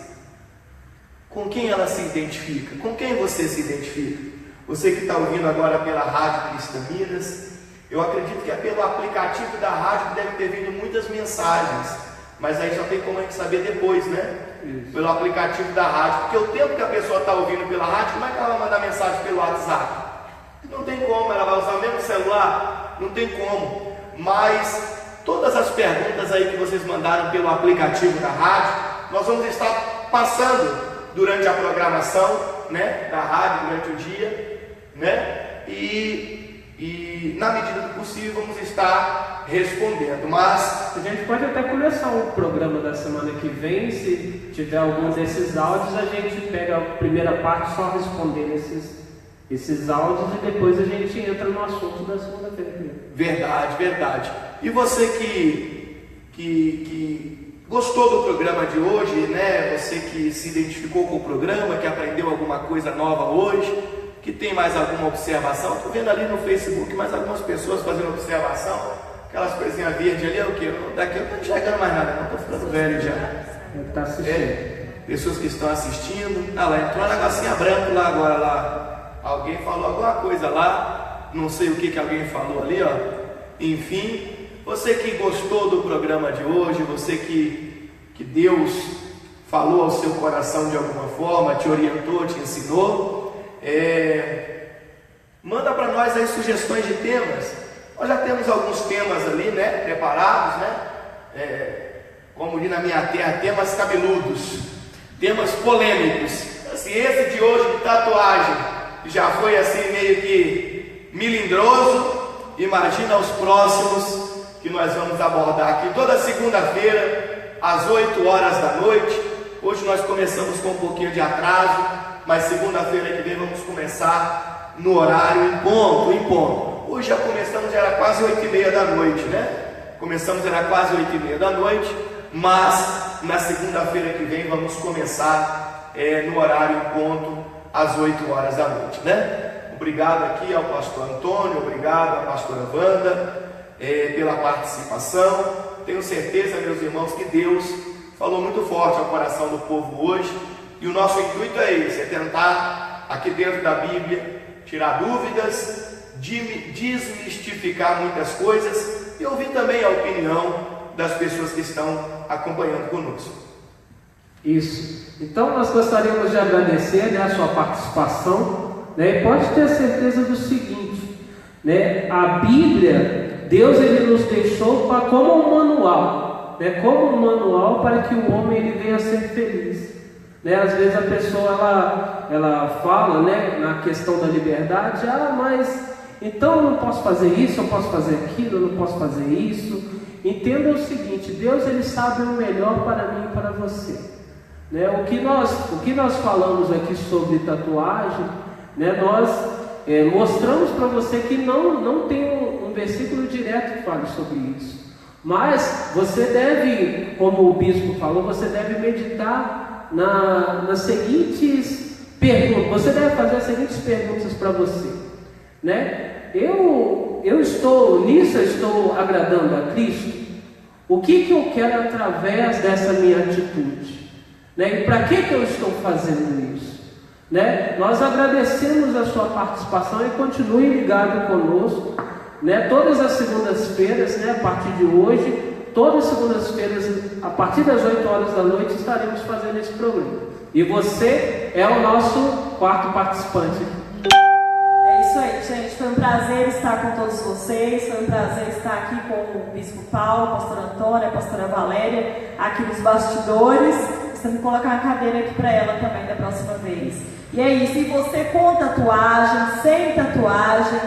Com quem ela se identifica? Com quem você se identifica? Você que está ouvindo agora pela Rádio Cristã Minas, eu acredito que é pelo aplicativo da rádio que deve ter vindo muitas mensagens, mas aí só tem como a gente saber depois, né? Isso. Pelo aplicativo da rádio, porque o tempo que a pessoa está ouvindo pela rádio, como é que ela vai mandar mensagem pelo WhatsApp? Não tem como, ela vai usar o mesmo celular? Não tem como. Mas todas as perguntas aí que vocês mandaram pelo aplicativo da rádio, nós vamos estar passando durante a programação, né, da rádio, durante o dia, né, e na medida do possível vamos estar respondendo. Mas a gente pode até começar o programa da semana que vem, se tiver algum desses áudios, a gente pega a primeira parte só respondendo esses áudios e depois a gente entra no assunto da segunda-feira. Verdade, verdade. E você que gostou do programa de hoje, né? Você que se identificou com o programa, que aprendeu alguma coisa nova hoje, que tem mais alguma observação? Estou vendo ali no Facebook mais algumas pessoas fazendo observação, aquelas coisinhas verdes ali, é o que? Daqui eu não estou enxergando mais nada, não, estou ficando velho já. Está assistindo. Pessoas que estão assistindo. Ah, lá entrou um negocinho branco lá agora lá. Alguém falou alguma coisa lá, não sei o que alguém falou ali, ó. Enfim. Você que gostou do programa de hoje, você que Deus falou ao seu coração de alguma forma, te orientou, te ensinou, manda para nós aí sugestões de temas. Nós já temos alguns temas ali, né, preparados, né, como diz na minha terra, temas cabeludos, temas polêmicos. Assim, esse de hoje de tatuagem já foi assim meio que melindroso. Imagina os próximos que nós vamos abordar aqui toda segunda-feira às 8 horas da noite. Hoje nós começamos com um pouquinho de atraso, mas segunda-feira que vem vamos começar no horário em ponto. Hoje já começamos, já era quase 8h30 da noite, né? Começamos, era quase 8h30 da noite, mas na segunda-feira que vem vamos começar no horário em ponto às 8 horas da noite, né? Obrigado aqui ao pastor Antônio, obrigado à pastora Wanda pela participação. Tenho certeza, meus irmãos, que Deus falou muito forte ao coração do povo hoje, e o nosso intuito é esse, é tentar aqui dentro da Bíblia tirar dúvidas, desmistificar muitas coisas e ouvir também a opinião das pessoas que estão acompanhando conosco. Isso. Então nós gostaríamos de agradecer, né, a sua participação, né, e pode ter certeza do seguinte, né, a Bíblia, Deus ele nos deixou como um manual, né, como um manual para que o homem ele venha a ser feliz, né? Às vezes a pessoa ela fala, né, na questão da liberdade, mas então eu não posso fazer isso, eu posso fazer aquilo, eu não posso fazer isso. Entenda o seguinte, Deus ele sabe o melhor para mim e para você, né? O que nós falamos aqui sobre tatuagem, né, nós mostramos para você que não tem um versículo direto que fale sobre isso, mas você deve, como o bispo falou, você deve meditar nas seguintes perguntas. Você deve fazer as seguintes perguntas para você, né? Eu estou agradando a Cristo? O que eu quero através dessa minha atitude, né? E para que eu estou fazendo isso, né? Nós agradecemos a sua participação e continue ligado conosco, né? Todas as segundas-feiras, né, a partir de hoje, todas as segundas-feiras, a partir das 8 horas da noite, estaremos fazendo esse programa. E você é o nosso quarto participante. É isso aí, gente. Foi um prazer estar com todos vocês. Foi um prazer estar aqui com o Bispo Paulo, a pastora Antônia, a pastora Valéria, aqui nos bastidores. Você me colocar uma cadeira aqui para ela também da próxima vez. E é isso. E você com tatuagem, sem tatuagem,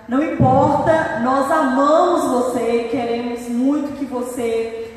não importa, nós amamos você e queremos muito que você,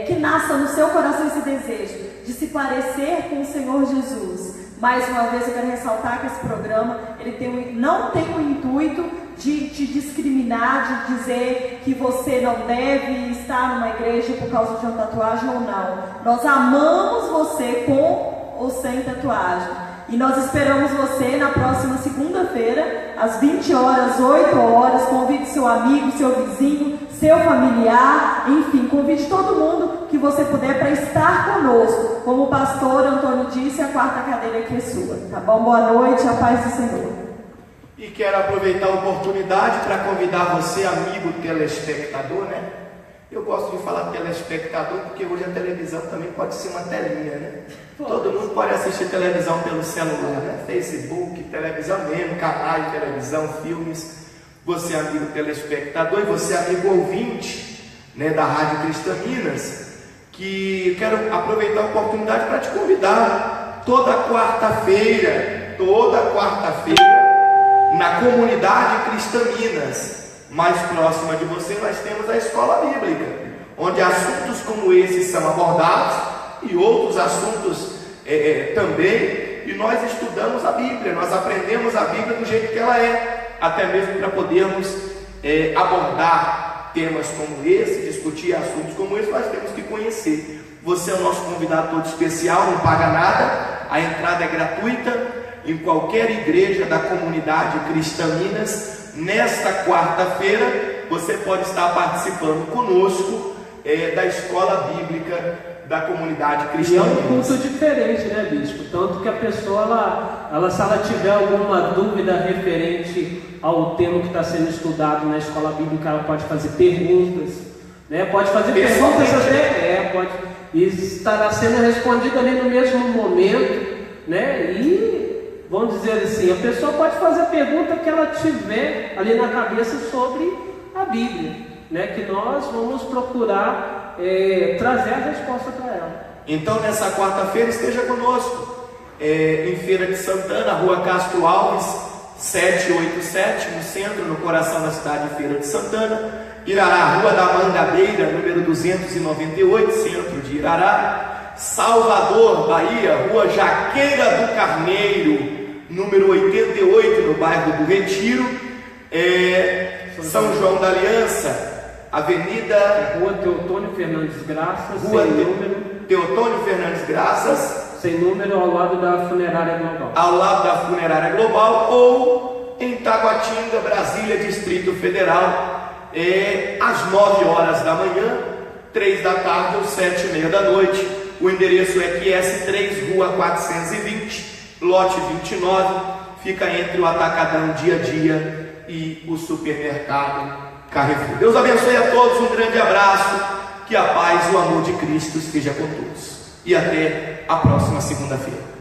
que nasça no seu coração esse desejo de se parecer com o Senhor Jesus. Mais uma vez eu quero ressaltar que esse programa ele não tem o intuito de te discriminar, de dizer que você não deve estar numa igreja por causa de uma tatuagem ou não. Nós amamos você com ou sem tatuagem. E nós esperamos você na próxima segunda-feira, às 20 horas, 8 horas. Convide seu amigo, seu vizinho, seu familiar, enfim, convide todo mundo que você puder para estar conosco. Como o pastor Antônio disse, a quarta cadeira aqui é sua. Tá bom? Boa noite, a paz do Senhor. E quero aproveitar a oportunidade para convidar você, amigo telespectador, né? Eu gosto de falar telespectador porque hoje a televisão também pode ser uma telinha, né? Todo mundo pode assistir televisão pelo celular, né? Facebook, televisão mesmo, canais de televisão, filmes. Você, amigo telespectador, e você, amigo ouvinte, né, da Rádio Cristã Minas, que quero aproveitar a oportunidade para te convidar toda quarta-feira, na comunidade Cristã Minas, mais próxima de você, nós temos a escola bíblica, onde assuntos como esses são abordados e outros assuntos também, e nós estudamos a Bíblia, nós aprendemos a Bíblia do jeito que ela é, até mesmo para podermos abordar temas como esse, discutir assuntos como esse, nós temos que conhecer. Você é o nosso convidado todo especial, não paga nada, a entrada é gratuita em qualquer igreja da comunidade Cristã Minas. Nesta quarta-feira você pode estar participando conosco da escola bíblica da comunidade Cristã Minas. E é um culto diferente, né, bispo? Tanto que a pessoa, se ela tiver alguma dúvida referente ao tema que está sendo estudado na escola bíblica, ela pode fazer perguntas, né? Pode fazer perguntas até, e estará sendo respondida ali no mesmo momento, né? E vamos dizer assim, a pessoa pode fazer a pergunta que ela tiver ali na cabeça sobre a Bíblia, né? Que nós vamos procurar trazer a resposta para ela. Então nessa quarta-feira esteja conosco em Feira de Santana, Rua Castro Alves 787, no centro, no coração da cidade de Feira de Santana. Irará, Rua da Mangabeira, número 298, centro de Irará. Salvador, Bahia, Rua Jaqueira do Carneiro, número 88, no bairro do Retiro. São João da Aliança, Avenida Rua Teotônio Fernandes Graças, Rua sem número, Teotônio Fernandes Graças, sem número, ao lado da Funerária Global. Ao lado da Funerária Global, ou em Taguatinga, Brasília, Distrito Federal, às 9 horas da manhã, 3 da tarde ou 7h30 da noite. O endereço é QS3, Rua 420, lote 29, fica entre o Atacadão Dia a Dia e o supermercado Carrefour. Deus abençoe a todos, um grande abraço, que a paz e o amor de Cristo esteja com todos. E até a próxima segunda-feira.